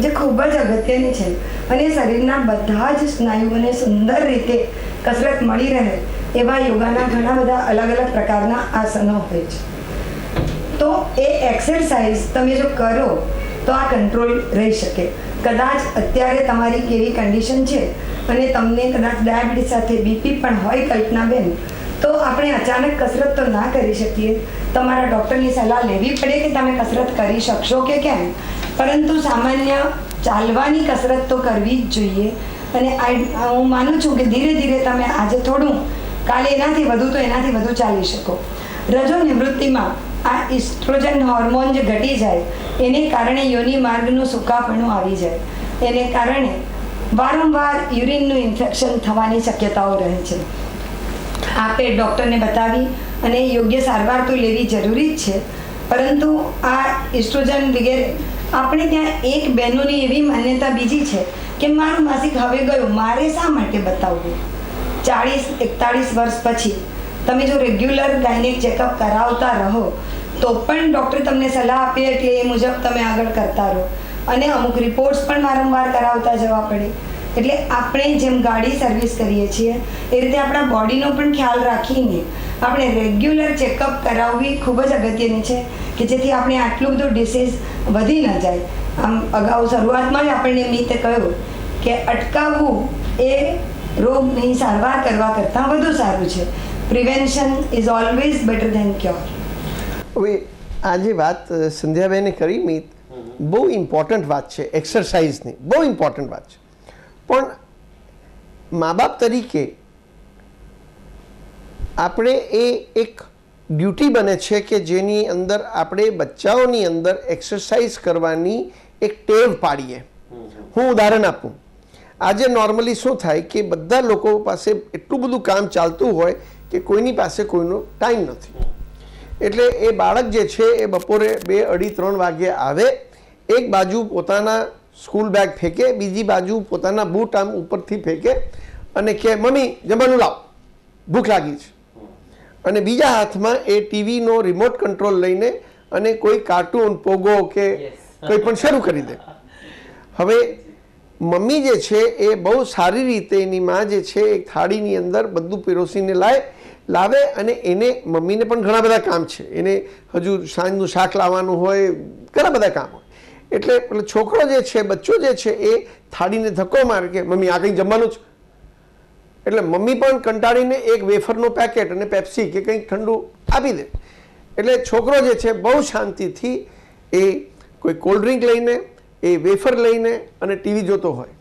જે ખૂબ જ અગત્યની છે, અને શરીરના બધા જ સ્નાયુઓને સુંદર રીતે કસરત મળી રહે એવા યોગાના ઘણા બધા અલગ અલગ પ્રકારના આસનો હોય છે. તો એ એક્સરસાઇઝ તમે જો કરો તો આ કંટ્રોલ રહી શકે. કદાચ અત્યારે તમારી કેવી કન્ડિશન છે અને તમને કદાચ ડાયાબિટીસ સાથે બીપી પણ હોય કલ્પનાબેન, તો આપણે અચાનક કસરત તો ના કરી શકીએ. તમારા ડૉક્ટરની સલાહ લેવી પડે કે તમે કસરત કરી શકશો કે કેમ, પરંતુ સામાન્ય ચાલવાની કસરત તો કરવી જ જોઈએ. અને હું માનું છું કે ધીરે ધીરે તમે આજે થોડું, કાલે એનાથી વધુ તો એનાથી વધુ ચાલી શકો. રજો નિવૃત્તિમાં આ ઇસ્ટ્રોજન હોર્મોન જે ઘટી જાય એને કારણે યોનિ માર્ગનું સૂકાપણું આવી જાય, એને કારણે વારંવાર યુરિનનું ઇન્ફેક્શન થવાની શક્યતાઓ રહે છે. આપે ડૉક્ટરને બતાવી અને યોગ્ય સારવાર તો લેવી જરૂરી જ છે, પરંતુ આ ઇસ્ટ્રોજન વગેરે આપણે ત્યાં એક બહેનોની એવી માન્યતા બીજી છે કે મારું માસિક હવે ગયું, મારે શા માટે બતાવવું. 40-41 વર્ષ પછી તમે જો રેગ્યુલર ગાયનેક ચેકઅપ કરાવતા રહો તો પણ ડૉક્ટર તમને સલાહ આપે એટલે એ મુજબ તમે આગળ કરતા રહો, અને અમુક રિપોર્ટ્સ પણ વારંવાર કરાવતા જવા પડે. એટલે આપણે જેમ ગાડી સર્વિસ કરીએ છીએ એ રીતે આપણા બોડીનો પણ ખ્યાલ રાખીને આપણે રેગ્યુલર ચેકઅપ કરાવવી ખૂબ જ અગત્યની છે કે જેથી આપણે આટલું બધું ડિસીઝ વધી ન જાય. આમ અગાઉ શરૂઆતમાં જ આપણને મિતે કહ્યું કે અટકાવવું એ રોગની સારવાર કરવા કરતાં વધુ સારું છે. Prevention is always better than cure. હવે આ જે વાત સંધ્યાબેને કરી મિત, બહુ ઇમ્પોર્ટન્ટ વાત છે. એક્સરસાઇઝની બહુ ઇમ્પોર્ટન્ટ વાત છે, પણ મા બાપ તરીકે આપણે એ એક ડ્યુટી બને છે કે જેની અંદર આપણે બચ્ચાઓની અંદર એક્સરસાઇઝ કરવાની એક ટેવ પાડીએ. હું ઉદાહરણ આપું. આજે નોર્મલી શું થાય કે બધા લોકો પાસે એટલું બધું કામ ચાલતું હોય કે કોઈની પાસે કોઈનો ટાઈમ નથી. એટલે એ બાળક જે છે એ બપોરે 2, 2:30, 3 વાગે આવે, એક બાજુ પોતાના સ્કૂલ બેગ ફેંકે, બીજી બાજુ પોતાના બૂટ આમ ઉપરથી ફેંકે અને કે મમ્મી જમવાનું લાવ, ભૂખ લાગી છે. અને બીજા હાથમાં એ ટીવીનો રિમોટ કંટ્રોલ લઈને અને કોઈ કાર્ટૂન, પોગો કે કંઈ પણ શરૂ કરી દે. હવે મમ્મી જે છે એ બહુ સારી રીતે એની માં જે છે એક થાળીની અંદર બધું પીરોસીને લાવે અને એને મમ્મીને પણ ઘણા બધા કામ છે, એને હજુ સાંજનું શાક લાવવાનું હોય, ઘણા બધા કામ હોય. એટલે પેલો છોકરો જે છે, બચ્ચો જે છે એ થાળીને ધક્કો મારે કે મમ્મી આ કંઈ જમવાનું છે. એટલે મમ્મી પણ કંટાળીને એક વેફરનો પેકેટ અને પેપ્સી કે કંઈક ઠંડુ આપી દે. એટલે છોકરો જે છે બહુ શાંતિથી એ કોઈ કોલ્ડ ડ્રિંક લઈને, એ વેફર લઈને અને ટીવી જોતો હોય.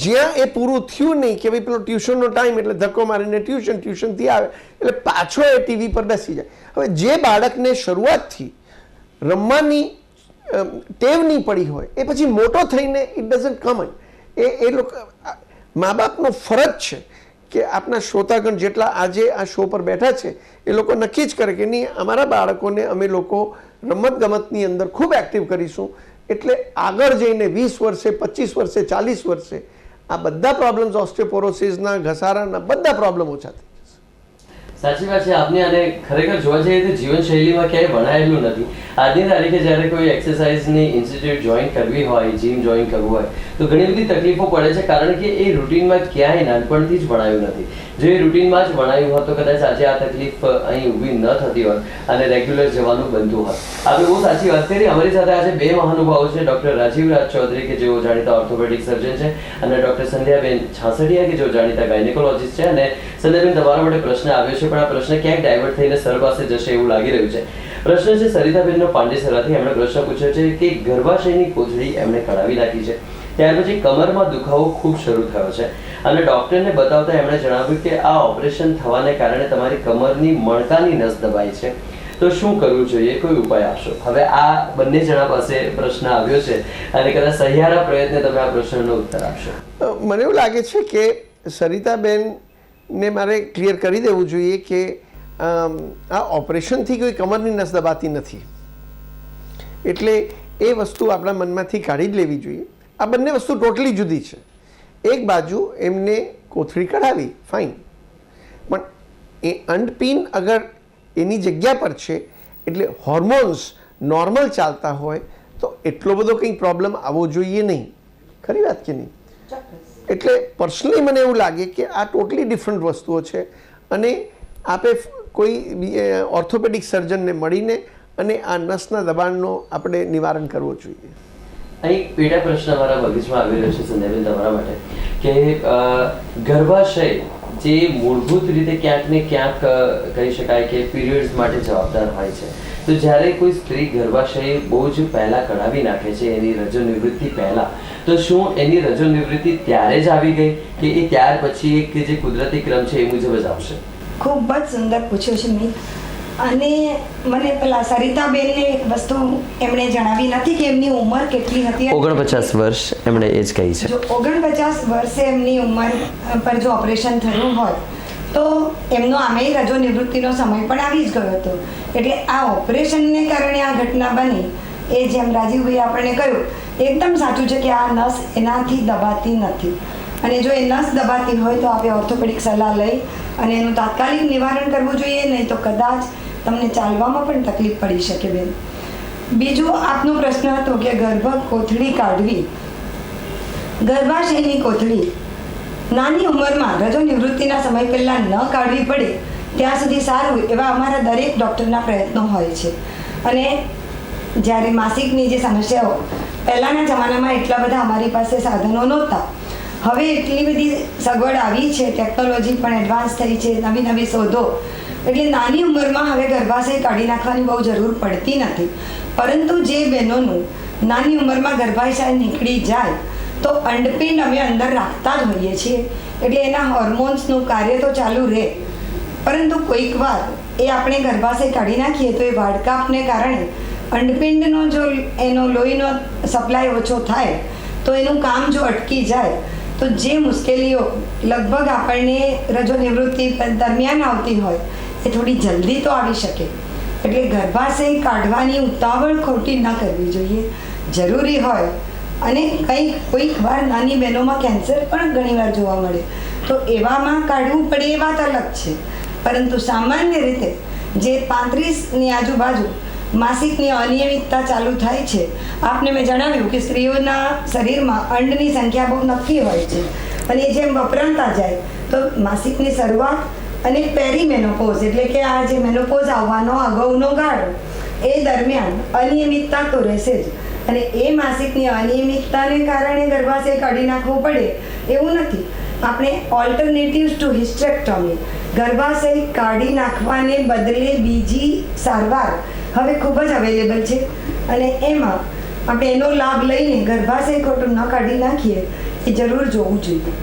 જ્યાં એ પૂરું થયું નહીં કે ભાઈ પેલો ટ્યુશનનો ટાઈમ એટલે ધક્કો મારીને ટ્યુશનથી આવે એટલે પાછો એ ટીવી પર બેસી જાય. હવે જે બાળકને શરૂઆતથી રમવાની ટેવ નહીં પડી હોય એ પછી મોટો થઈને ઇટ ડઝન્ટ કમ. એ લોકો મા બાપનો ફરજ છે કે આપણા શ્રોતાગણ જેટલા આજે આ શો પર બેઠા છે એ લોકો નક્કી જ કરે કે નહીં, અમારા બાળકોને અમે લોકો રમતગમતની અંદર ખૂબ એક્ટિવ કરીશું, એટલે આગળ જઈને 20 વર્ષે, 25 વર્ષે, 40 વર્ષે આ બધા પ્રોબ્લેમ્સ, ઓસ્ટિયોપોરોસિસના, ઘસારાના બધા પ્રોબ્લેમ ઓછા થઈ જશે. સાચી વાત છે આપની. અને ખરેખર જોવા જઈએ તો જીવનશૈલીમાં ક્યાંય ભણાયેલું નથી. આજની તારીખે જ્યારે કોઈ એક્સરસાઇઝની ઇન્સ્ટિટ્યૂટ જોઈન કરવી હોય, જીમ જોઈન કરવું હોય તો ઘણી બધી તકલીફો પડે છે, કારણ કે એ રૂટીનમાં ક્યાંય નાનપણથી જ ભણાયું નથી. જો એ રૂટીનમાં જ ભણાયું હોત તો કદાચ આજે આ તકલીફ અહીં ઊભી ન થતી હોત અને રેગ્યુલર જવાનું બનતું હોત. આપણે બહુ સાચી વાત કરી. અમારી સાથે આજે 2 મહાનુભાવો છે, ડૉક્ટર રાજીવ રાજ ચૌધરી કે જેઓ જાણીતા ઓર્થોપેડિક સર્જન છે, અને ડૉક્ટર સંધ્યાબેન છાસડિયા કે જેઓ જાણીતા ગાયનેકોલોજીસ્ટ છે. અને સંધ્યાબેન, તમારા માટે પ્રશ્ન આવ્યો છે, પણ આ પ્રશ્ન ક્યાંક ડાયવર્ટ થઈને સર પાસે જશે એવું લાગી રહ્યું છે. પ્રશ્ન છે સરિતાબેનનો પાંડેસરાથી. એમણે પ્રશ્ન પૂછ્યો છે કે ગર્ભાશયની કોથળી એમણે કઢાવી નાખી છે, ત્યાર પછી કમરમાં દુખાવો ખૂબ શરૂ થયો છે અને ડૉક્ટરને બતાવતા એમણે જણાવ્યું કે આ ઓપરેશન થવાને કારણે તમારી કમરની મણકાની નસ દબાઈ છે, તો શું કરવું જોઈએ, કોઈ ઉપાય આપશો? હવે આ બંને જણા પાસે પ્રશ્ન આવ્યો છે અને કદાચ સહિયારા પ્રયત્ને તમે આ પ્રશ્નનો ઉત્તર આપશો. મને એવું લાગે છે કે સરિતાબેનને મારે ક્લિયર કરી દેવું જોઈએ કે આ ઓપરેશનથી કોઈ કમરની નસ દબાતી નથી, એટલે એ વસ્તુ આપણા મનમાંથી કાઢી જ લેવી જોઈએ. આ બંને વસ્તુ ટોટલી જુદી છે. એક બાજુ એમને કોથળી કઢાવી, ફાઇન, પણ એ અંડપિન અગર એની જગ્યા પર છે એટલે હોર્મોન્સ નોર્મલ ચાલતા હોય તો એટલો બધો કંઈ પ્રોબ્લેમ આવવો જોઈએ નહીં. ખરી વાત કે નહીં? એટલે પર્સનલી મને એવું લાગે કે આ ટોટલી ડિફરન્ટ વસ્તુઓ છે અને આપે કોઈ ઓર્થોપેડિક સર્જનને મળીને અને આ નસના દબાણનો આપણે નિવારણ કરવું જોઈએ. અહીં પેટા પ્રશ્ન મારા મગજમાં આવી રહ્યો છે સંધ્યાબેન તમારા માટે કે ગર્ભાશય જે મૂળભૂત રીતે ક્યાંક ને ક્યાંક કહી શકાય કે પીરિયડ્સ માટે જવાબદાર હોય છે, તો જ્યારે કોઈ સ્ત્રી ગર્ભાશય બહુ જ પહેલા કઢાવી નાખે છે એની રજો નિવૃત્તિ પહેલા, તો શું એની રજો નિવૃત્તિ ત્યારે જ આવી ગઈ કે એ ત્યાર પછી એક જે કુદરતી ક્રમ છે એ મુજબ જ આવશે? ખૂબ જ સુંદર પૂછ્યું છે મિત. અને મને પેલા સરિતાબેનને એક વસ્તુ એમણે જણાવી નથી કે એમની ઉંમર કેટલી હતી. 49 વર્ષ એમણે એ જ કહી છે. જો 49 વર્ષે એમની ઉંમર પર જો ઓપરેશન થયું હોય તો એમનો આમે રજો નિવૃત્તિનો સમય પણ આવી જ ગયો હતો. એટલે આ ઓપરેશનને કારણે આ ઘટના બની એ જેમ રાજીવભાઈ આપણને કહ્યું એકદમ સાચું છે કે આ નસ એનાથી દબાતી નથી. અને જો એ નસ દબાતી હોય તો આપણે ઓર્થોપેડિક સલાહ લઈ અને એનું તાત્કાલિક નિવારણ કરવું જોઈએ, નહીં તો કદાચ તમને ચાલવામાં પણ તકલીફ પડી શકે બેન. બીજો આપનો પ્રશ્ન હતો કે ગર્ભ કોથળી કાઢવી. ગર્ભાશયની કોથળી નાની ઉંમરમાં રજો નિવૃત્તિના સમય પહેલાં ન કાઢવી પડે ત્યાં સુધી સારું એવા અમારા દરેક ડૉક્ટરના પ્રયત્નો હોય છે. અને જ્યારે માસિકની જે સમસ્યાઓ, પહેલાંના જમાનામાં એટલા બધા અમારી પાસે સાધનો નહોતા, હવે એટલી બધી સગવડ આવી છે, ટેકનોલોજી પણ એડવાન્સ થઈ છે, નવી નવી શોધો, એટલે નાની ઉંમરમાં હવે ગર્ભાશય કાઢી નાખવાની બહુ જરૂર પડતી નથી. પરંતુ જે બહેનોનું નાની ઉંમરમાં ગર્ભાશય નીકળી જાય તો અંડપિંડ અમે અંદર રાખતા જ હોઈએ છીએ, એટલે એના હોર્મોન્સનું કાર્ય તો ચાલુ રહે. પરંતુ કોઈક વાર એ આપણે ગર્ભાશય કાઢી નાખીએ તો એ વાઢકાપને કારણે અંડપિંડનો જો એનો લોહીનો સપ્લાય ઓછો થાય તો એનું કામ જો અટકી જાય તો જે મુશ્કેલીઓ લગભગ આપણને રજો નિવૃત્તિ દરમિયાન આવતી હોય એ થોડી જલ્દી તો આવી શકે. એટલે ગર્ભાશય કાઢવાની ઉતાવળ ખોટી ન કરવી જોઈએ. જરૂરી હોય અને કોઈક વાર નાની બહેનોમાં કેન્સર પણ ઘણીવાર જોવા મળે તો એવામાં કાઢવું પડે એ વાત અલગ છે. પરંતુ સામાન્ય રીતે જે 35ની આજુબાજુ માસિકની અનિયમિતતા ચાલુ થાય છે, આપને મેં જણાવ્યું કે સ્ત્રીઓના શરીરમાં અંડની સંખ્યા બહુ નક્કી હોય છે અને જેમ વપરાતા જાય તો માસિકની શરૂઆત અને પેરીમેનોપોઝ એટલે કે આ જે મેનોપોઝ આવવાનો અગાઉનો ગાળો એ દરમિયાન અનિયમિતતા તો રહેશે જ. અને એ માસિકની અનિયમિતતાને કારણે ગર્ભાશય કાઢી નાખવું પડે એવું નથી. આપણે ઓલ્ટરનેટિવ્સ ટુ હિસ્ટેરેક્ટોમી, ગર્ભાશય કાઢી નાખવાને બદલે બીજી સારવાર હવે ખૂબ જ અવેલેબલ છે અને એમાં આપણે એનો લાભ લઈને ગર્ભાશય ખોટું ન કાઢી નાખીએ એ જરૂર જોવું જોઈએ.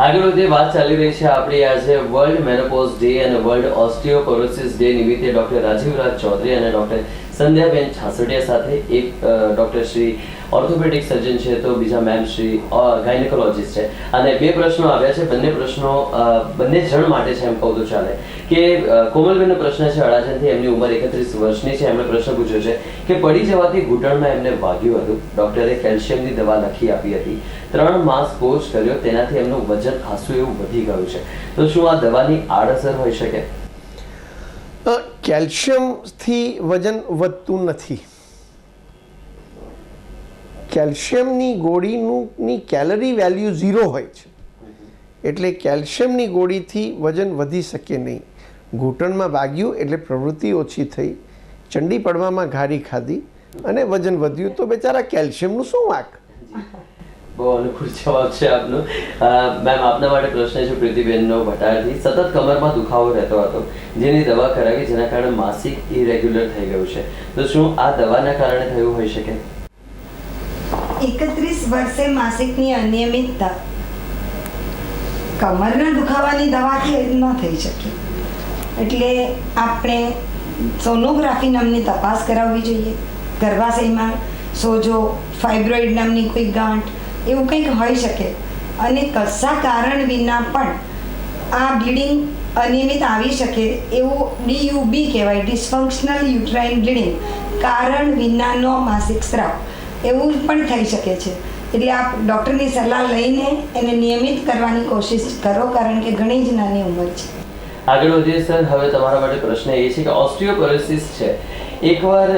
આગળ જે વાત ચાલી રહી છે આપણી આજે વર્લ્ડ મેનોપોઝ ડે અને વર્લ્ડ ઓસ્ટિયોપોરોસિસ ડે નિમિત્તે ડૉક્ટર રાજીવરાજ ચૌધરી અને ડૉક્ટર સંધ્યાબેન છાસડિયા સાથે એક ડૉક્ટર શ્રી ઓર્થોપેડિક સર્જન છે તો બીજા મેમ શ્રી ગાયનેકોલોજીસ્ટ છે. અને બે પ્રશ્નો આવ્યા છે. બંને પ્રશ્નો બંને જણ માટે છે એમ કહું તો ચાલે. કે કોમલબેનનો પ્રશ્ન છે અડાજણથી, એમની ઉંમર 31 વર્ષની છે. એમણે પ્રશ્ન પૂછ્યો છે કે પડી જવાથી ઘૂંટણમાં એમને વાગ્યું હતું, ડૉક્ટરે કેલ્શિયમની દવા લખી આપી હતી, 3 માસ કોર્સ કર્યો, તેનાથી એમનું વજન ખાસું એવું વધી ગયું છે, તો શું આ દવાની આડઅસર હોઈ શકે? કેલ્શિયમથી વજન વધતું નથી. કેલ્શિયમની ગોળીની કેલરી વેલ્યુ 0 હોય છે, એટલે કેલ્શિયમની ગોળીથી વજન વધી શકે નહીં. ઘૂંટણમાં વાગ્યું એટલે પ્રવૃત્તિ ઓછી થઈ, ચંડી પડવામાં ઘારી ખાધી અને વજન વધ્યું તો બેચારા કેલ્શિયમનું શું વાંક? બહુ અનુકૂળ જવાબ છે આપનો. મેમ આપના માટે પ્રશ્ન છે પ્રીતિબેનનો ભટારથી. સતત કમરમાં દુખાવો રહેતો હતો, જેની દવા કરાવી, જેના કારણે માસિક ઇરેગ્યુલર થઈ ગયું છે, તો શું આ દવાના કારણે થયું હોઈ શકે? 31 વર્ષે માસિકની અનિયમિતતા કમરના દુખાવાની દવાથી ન થઈ શકે. એટલે આપણે સોનોગ્રાફી નામની તપાસ કરાવવી જોઈએ. ગર્ભાશયમાં સોજો, ફાઇબ્રોઇડ નામની કોઈ ગાંઠ એવું કંઈક હોઈ શકે અને કશા કારણ વિના પણ આ બ્લીડિંગ અનિયમિત આવી શકે એવું DUB કહેવાય, ડિસફંક્શનલ યુટ્રાઇન બ્લીડિંગ, કારણ વિનાનો માસિક સ્રાવ એવું પણ થઈ શકે છે. એટલે આપ ડૉક્ટરની સલાહ લઈને એને નિયમિત કરવાની કોશિશ કરો, કારણ કે ઘણી જ નાની ઉંમર છે. આગળ વધીએ સર. હવે તમારા માટે પ્રશ્ન એ છે કે ઓસ્ટિયોપોરોસિસ છે, એકવાર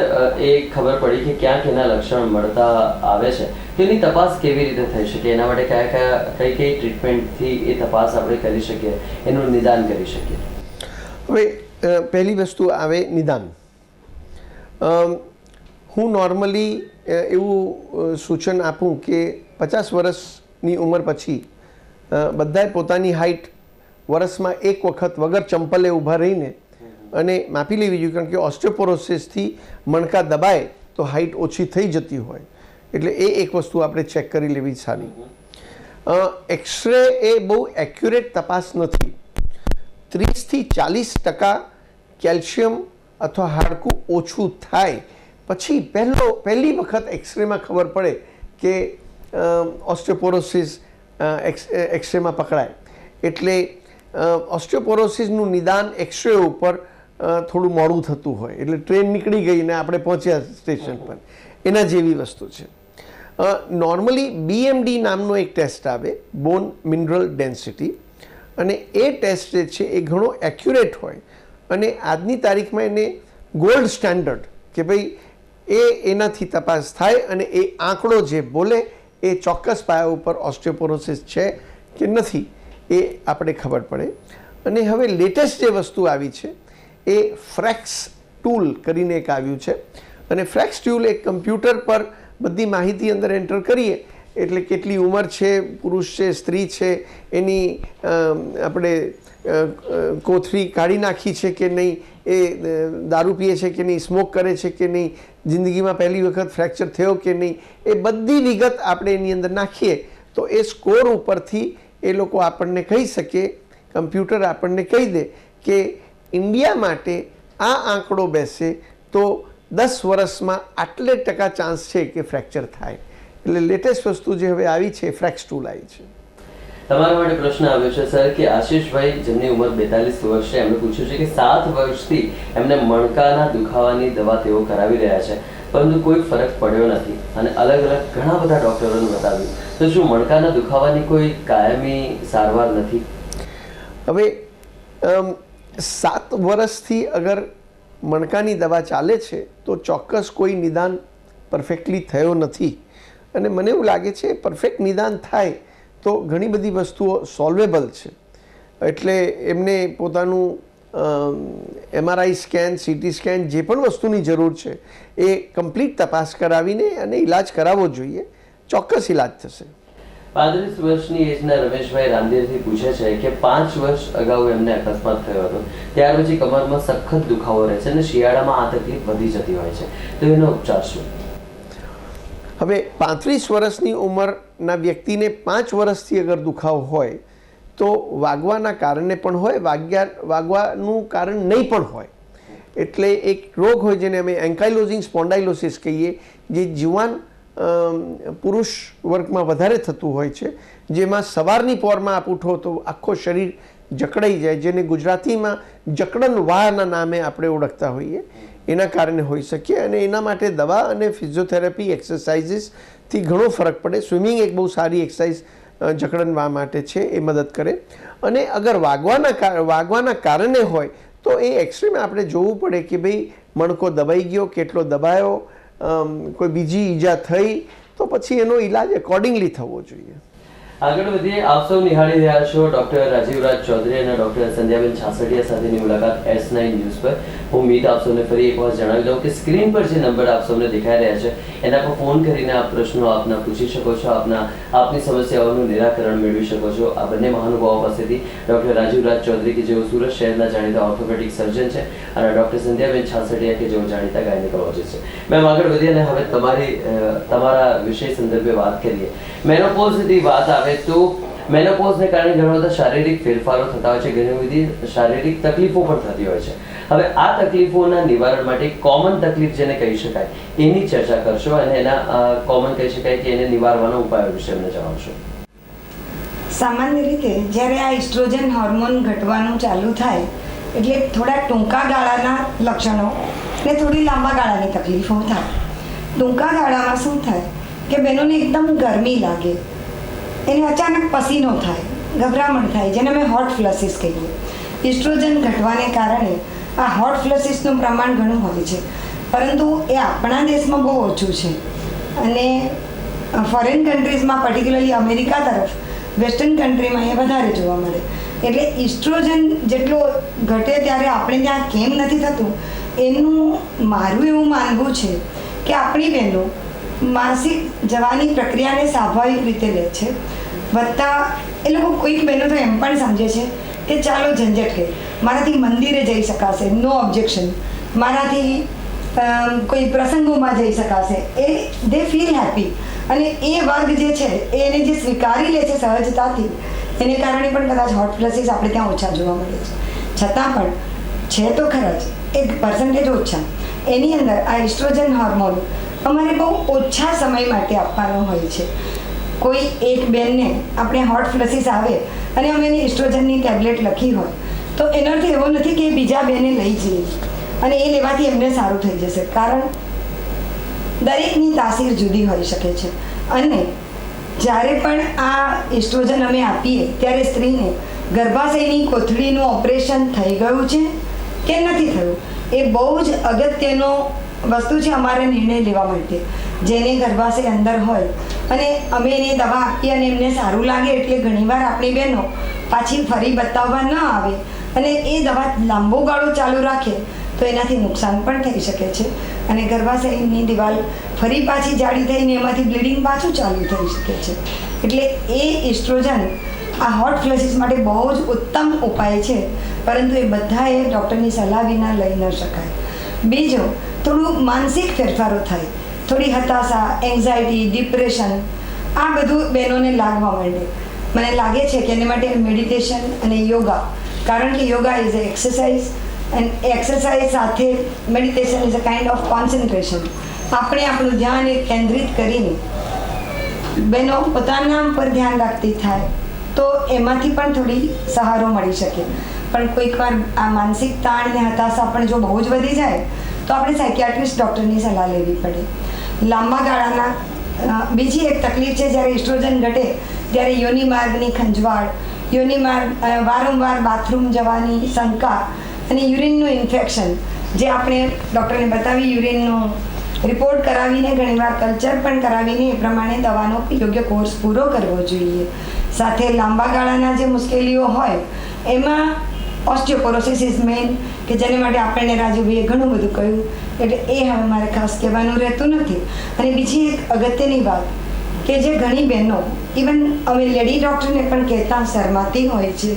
એ ખબર પડી કે ક્યાંક એના લક્ષણ મળતા આવે છે, તો એની તપાસ કેવી રીતે થઈ શકે? એના માટે કઈ ટ્રીટમેન્ટથી એ તપાસ આપણે કરી શકીએ, એનું નિદાન કરી શકીએ? હવે પહેલી વસ્તુ આવે નિદાન. હું નોર્મલી એવું સૂચન આપું કે 50 વર્ષની ઉંમર પછી બધાએ પોતાની હાઇટ વર્ષમાં એક વખત વગર ચંપલે ઊભા રહીને અને માપી લેવી જોઈએ, કારણ કે ઓસ્ટિયોપોરોસિસથી મણકા દબાય તો હાઇટ ઓછી થઈ જતી હોય, એટલે એ એક વસ્તુ આપણે ચેક કરી લેવી સારી. એક્સરે એ બહુ એક્યુરેટ તપાસ નથી. 30થી 40% કેલ્શિયમ અથવા હાડકું ઓછું થાય પછી પહેલી વખત એક્સરેમાં ખબર પડે કે ઓસ્ટિયોપોરોસિસ એક્સરેમાં પકડાય. એટલે ઓસ્ટિયોપોરોસિસનું નિદાન એક્સરે ઉપર થોડું મોડું થતું હોય, એટલે ટ્રેન નીકળી ગઈ ને આપણે પહોંચ્યા સ્ટેશન પર, એના જેવી વસ્તુ છે. નોર્મલી BMD નામનો એક ટેસ્ટ આવે, બોન મિનરલ ડેન્સિટી, અને એ ટેસ્ટ જે છે એ ઘણો એક્યુરેટ હોય અને આજની તારીખમાં એને ગોલ્ડ સ્ટેન્ડર્ડ કે ભાઈ એનાથી તપાસ થાય અને એ આંકડો જે બોલે એ ચોક્કસ પાયા ઉપર ઓસ્ટિયોપોરોસિસ છે કે નથી એ આપણે ખબર પડે. અને હવે લેટેસ્ટ જે વસ્તુ આવી છે એ ફ્રેક્સ ટૂલ કરીને એક આવ્યું છે, અને ફ્રેક્સ ટૂલ એક કમ્પ્યુટર પર બધી માહિતી અંદર એન્ટર કરીએ એટલે કેટલી ઉંમર છે, પુરુષ છે, સ્ત્રી છે, એની આપણે કોથળી કાઢી નાખી છે કે નહીં, એ દારૂ પીએ છે કે નહીં, સ્મોક કરે છે કે નહીં, જિંદગીમાં પહેલી વખત ફ્રેક્ચર થયો કે નહીં, એ બધી વિગત આપણે એની અંદર નાખીએ તો એ સ્કોર ઉપરથી એ લોકો આપણને કહી શકે, કમ્પ્યુટર આપણને કહી દે કે ઇન્ડિયા માટે આ આંકડો બેસે તો 10 વર્ષમાં આટલે ટકા ચાન્સ છે કે ફ્રેક્ચર થાય. એટલે લેટેસ્ટ વસ્તુ જે હવે આવી છે ફ્રેક્સ ટૂલ આવી છે. તમારા માટે પ્રશ્ન આવ્યો છે સર કે આશીષભાઈ, જેમની ઉંમર 42 વર્ષ છે, એમણે પૂછ્યું છે કે 7 વર્ષથી એમને મણકાના દુખાવાની દવા તેઓ કરાવી રહ્યા છે, પરંતુ કોઈ ફરક પડ્યો નથી અને અલગ અલગ ઘણા બધા ડોક્ટરોને બતાવ્યું, તો શું મણકાના દુખાવાની કોઈ કાયમી સારવાર નથી? હવે 7 વર્ષથી અગર મણકાની દવા ચાલે છે તો ચોક્કસ કોઈ નિદાન પરફેક્ટલી થયો નથી, અને મને એવું લાગે છે પરફેક્ટ નિદાન થાય તો ઘણી બધી વસ્તુઓ સોલ્વેબલ છે. એટલે એમને પોતાનું MRI સ્કેન, CT સ્કેન, જે પણ વસ્તુની જરૂર છે એ કમ્પ્લીટ તપાસ કરાવીને અને ઇલાજ કરાવવો જોઈએ, ચોક્કસ ઇલાજ થશે. 35 વર્ષની એજના રમેશભાઈ રામદેવથી પૂછે છે કે 5 વર્ષ અગાઉ એમને અકસ્માત થયો હતો, ત્યાર પછી કમરમાં સખત દુખાવો રહે છે અને શિયાળામાં આ તકલીફ વધી જતી હોય છે, તો એનો ઉપચાર શું? હવે 35 વર્ષની ઉંમરના વ્યક્તિને 5 વર્ષથી અગર દુખાવો હોય તો વાગવાના કારણે પણ હોય, વાગવાનું કારણ નહીં પણ હોય. એટલે એક રોગ હોય જેને અમે એન્કાઇલોઝિંગ સ્પોન્ડાઇલોસિસ કહીએ, જે જુવાન પુરુષ વર્ગમાં વધારે થતું હોય છે, જેમાં સવારની પોરમાં આપ ઉઠો તો આખો શરીર જકડાઈ જાય, જેને ગુજરાતીમાં જકડન વાહના નામે આપણે ઓળખતા હોઈએ, એના કારણે હોઈ શકે. અને એના માટે દવા અને ફિઝિયોથેરાપી, એક્સરસાઇઝીસથી ઘણો ફરક પડે. સ્વિમિંગ એક બહુ સારી એક્સરસાઇઝ જકડન વા માટે છે, એ મદદ કરે. અને અગર વાગવાના કારણે હોય તો એ એક્સરેમાં આપણે જોવું પડે કે ભાઈ મણકો દબાઈ ગયો, કેટલો દબાયો, કોઈ બીજી ઈજા થઈ તો પછી એનો ઈલાજ એકોર્ડિંગલી થવો જોઈએ. આગળ વધીએ. આપ સૌ નિહાળી રહ્યા છો ડોક્ટર રાજીવરાજ ચૌધરી અને ડોક્ટર સંધ્યાબેન છાસડિયા સાથેની મુલાકાત S9 ન્યૂઝ પર. હું મીત આપ સૌને ફરી એક વખત જણાવી દઉં કે સ્ક્રીન પર જે નંબર આપ સૌને દેખાઈ રહ્યા છે એના પર ફોન કરીને આપ પ્રશ્નો આપના પૂછી શકો છો, આપની સમસ્યાઓનું નિરાકરણ મેળવી શકો છો. આ બંને મહાનુભાવો પાસેથી ડોક્ટર રાજીવરાજ ચૌધરી કે જેઓ સુરત શહેરના જાણીતા ઓર્થોપેડિક સર્જન છે, અને ડોક્ટર સંધ્યાબેન છાસડિયા કે જેઓ જાણીતા ગાયનેકોલોજીસ્ટ છે. મેમ, આગળ વધીએ અને હવે તમારા વિષય સંદર્ભે વાત કરીએ. મેનોપોઝની વાત આવે તો મેનોપોઝને કારણે ઘણા બધા શારીરિક ફેરફારો થતા હોય છે, ઘણી બધી શારીરિક તકલીફો પણ થતી હોય છે. હવે આ તકલીફોના નિવારણ માટે કોમન તકલીફ જેને કહી શકાય એની ચર્ચા કરશો, અને એના કોમન કહી શકાય કે એને નિવારવાના ઉપાયો વિશે અમને જણાવશો. સામાન્ય રીતે જ્યારે આ ઇસ્ટ્રોજન હોર્મોન ઘટવાનું ચાલુ થાય એટલે થોડા ટૂંકા ગાળાના લક્ષણો ને થોડી લાંબા ગાળાની તકલીફો થાય. ટૂંકા ગાળામાં શું થાય કે બહેનોને એકદમ ગરમી લાગે, એને અચાનક પસીનો થાય, ગભરામણ થાય, જેને અમે હોટ ફ્લસીસ કહીએ. ઇસ્ટ્રોજન ઘટવાને કારણે આ હોટ ફ્લસીસનું પ્રમાણ ઘણું હોય છે, પરંતુ એ આપણા દેશમાં બહુ ઓછું છે, અને ફોરેન કન્ટ્રીઝમાં, પર્ટિક્યુલરલી અમેરિકા તરફ, વેસ્ટર્ન કન્ટ્રીમાં એ વધારે જોવા મળે. એટલે ઇસ્ટ્રોજન જેટલો ઘટે ત્યારે આપણે ત્યાં કેમ નથી થતું એનું મારું એવું માનવું છે કે આપણી બહેનો માસિક જવાની પ્રક્રિયાને સ્વાભાવિક રીતે લે છે. વત્તા એ લોકો કોઈક બહેનો તો એમ પણ સમજે છે કે ચાલો ઝંઝટ ગઈ, મારાથી મંદિરે જઈ શકાશે, નો ઓબ્જેક્શન, મારાથી કોઈ પ્રસંગોમાં જઈ શકાશે, એ દે ફીલ હેપી. અને એ વર્ગ જે છે એને જે સ્વીકારી લે છે સહજતાથી, એને કારણે પણ કદાચ હોટ ફ્લેસીસ આપણે ત્યાં ઓછા જોવા મળે છે. છતાં પણ છે તો ખરા જ, એક પર્સન્ટેજ ઓછા. એની અંદર આ એસ્ટ્રોજન હોર્મોન અમારે બહુ ઓછા સમય માટે આપવાનો હોય છે. કોઈ એક બેનને આપણે હોટ ફ્લેસીસ આવે અને અમે એની એસ્ટ્રોજનની ટેબ્લેટ લખી હોય તો એનો અર્થ એવો નથી કે બીજા બેને લઈ જઈએ અને એ લેવાથી એમને સારું થઈ જશે. કારણ દરેકની તાસીર જુદી હોઈ શકે છે. અને જ્યારે પણ આ એસ્ટ્રોજન અમે આપીએ ત્યારે સ્ત્રીને ગર્ભાશયની કોથળીનું ઓપરેશન થઈ ગયું છે કે નથી થયું, એ બહુ જ અગત્યનો વસ્તુ છે અમારે નિર્ણય લેવા માટે. જેને ગર્ભાશય અંદર હોય અને અમે એને દવા આપીએ અને એમને સારું લાગે એટલે ઘણીવાર આપણી બહેનો પાછી ફરી બતાવવા ન આવે અને એ દવા લાંબો ગાળો ચાલુ રાખે તો એનાથી નુકસાન પણ થઈ શકે છે અને ગર્ભાશયની દિવાલ ફરી પાછી જાડી થઈને એમાંથી બ્લીડિંગ પાછું ચાલુ થઈ શકે છે. એટલે એ એસ્ટ્રોજન આ હોટ ફ્લેસીસ માટે બહુ જ ઉત્તમ ઉપાય છે, પરંતુ એ બધાએ ડૉક્ટરની સલાહ વિના લઈ ન શકાય. બીજો, થોડું માનસિક ફેરફારો થાય, થોડી હતાશા, એન્ઝાયટી, ડિપ્રેશન, આ બધું બહેનોને લાગવા માંડે. મને લાગે છે કે એના માટે મેડિટેશન અને યોગા, કારણ કે yoga is a exercise and exercise સાથે meditation is a kind of concentration. આપણે આપણું ધ્યાન એક કેન્દ્રિત કરીને બહેનો પોતાના પર ધ્યાન રાખતી થાય તો એમાંથી પણ થોડી સહારો મળી શકે. પણ કોઈક વાર આ માનસિક તાણ અને હતાશા પણ જો બહુ જ વધી જાય તો આપણે સાયકિયાટ્રિસ્ટ ડૉક્ટરની સલાહ લેવી પડે. લાંબા ગાળાના બીજી એક તકલીફ છે, જ્યારે એસ્ટ્રોજન ઘટે ત્યારે યોનિ માર્ગની ખંજવાળ, યોનિ માર્ગ વારંવાર બાથરૂમ જવાની શંકા અને યુરિનનું ઇન્ફેક્શન, જે આપણે ડૉક્ટરને બતાવી યુરિનનો રિપોર્ટ કરાવીને ઘણીવાર કલ્ચર પણ કરાવીને એ પ્રમાણે દવાનો યોગ્ય કોર્સ પૂરો કરવો જોઈએ. સાથે લાંબા ગાળાના જે મુશ્કેલીઓ હોય એમાં ઓસ્ટિયોપોરોસિસ ઇઝ મેઇન, કે જેને માટે આપણને રાજુભાઈએ ઘણું બધું કહ્યું, એટલે એ હવે મારે ખાસ કહેવાનું રહેતું નથી. અને બીજી એક અગત્યની વાત કે જે ઘણી બહેનો ઇવન અમે લેડી ડૉક્ટરને પણ કહેતા શરમાતી હોય છે,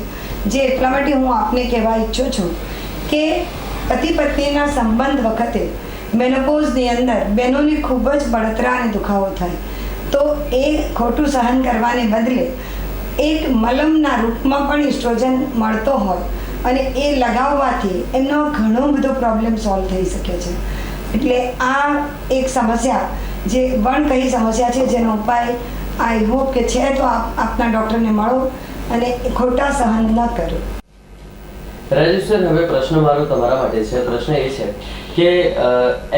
જે એટલા માટે હું આપને કહેવા ઈચ્છું છું કે પતિ પત્નીના સંબંધ વખતે મેનોપોઝની અંદર બહેનોને ખૂબ જ બળતરા અને દુખાવો થાય તો એ ખોટું સહન કરવાને બદલે એક મલમના રૂપમાં પણ એસ્ટ્રોજન મળતો હોય અને એ લગાવવાથી એમનો ઘણો બધો પ્રોબ્લેમ સોલ્વ થઈ શકે છે. એટલે આ એક સમસ્યા જે વણકહી સમસ્યા છે, જેનો ઉપાય આઈ હોપ કે છે તો આપના ડૉક્ટરને મળો અને ખોટા સહન ન કરો. રાજેશ સર, હવે પ્રશ્ન મારો તમારા માટે છે. પ્રશ્ન એ છે કે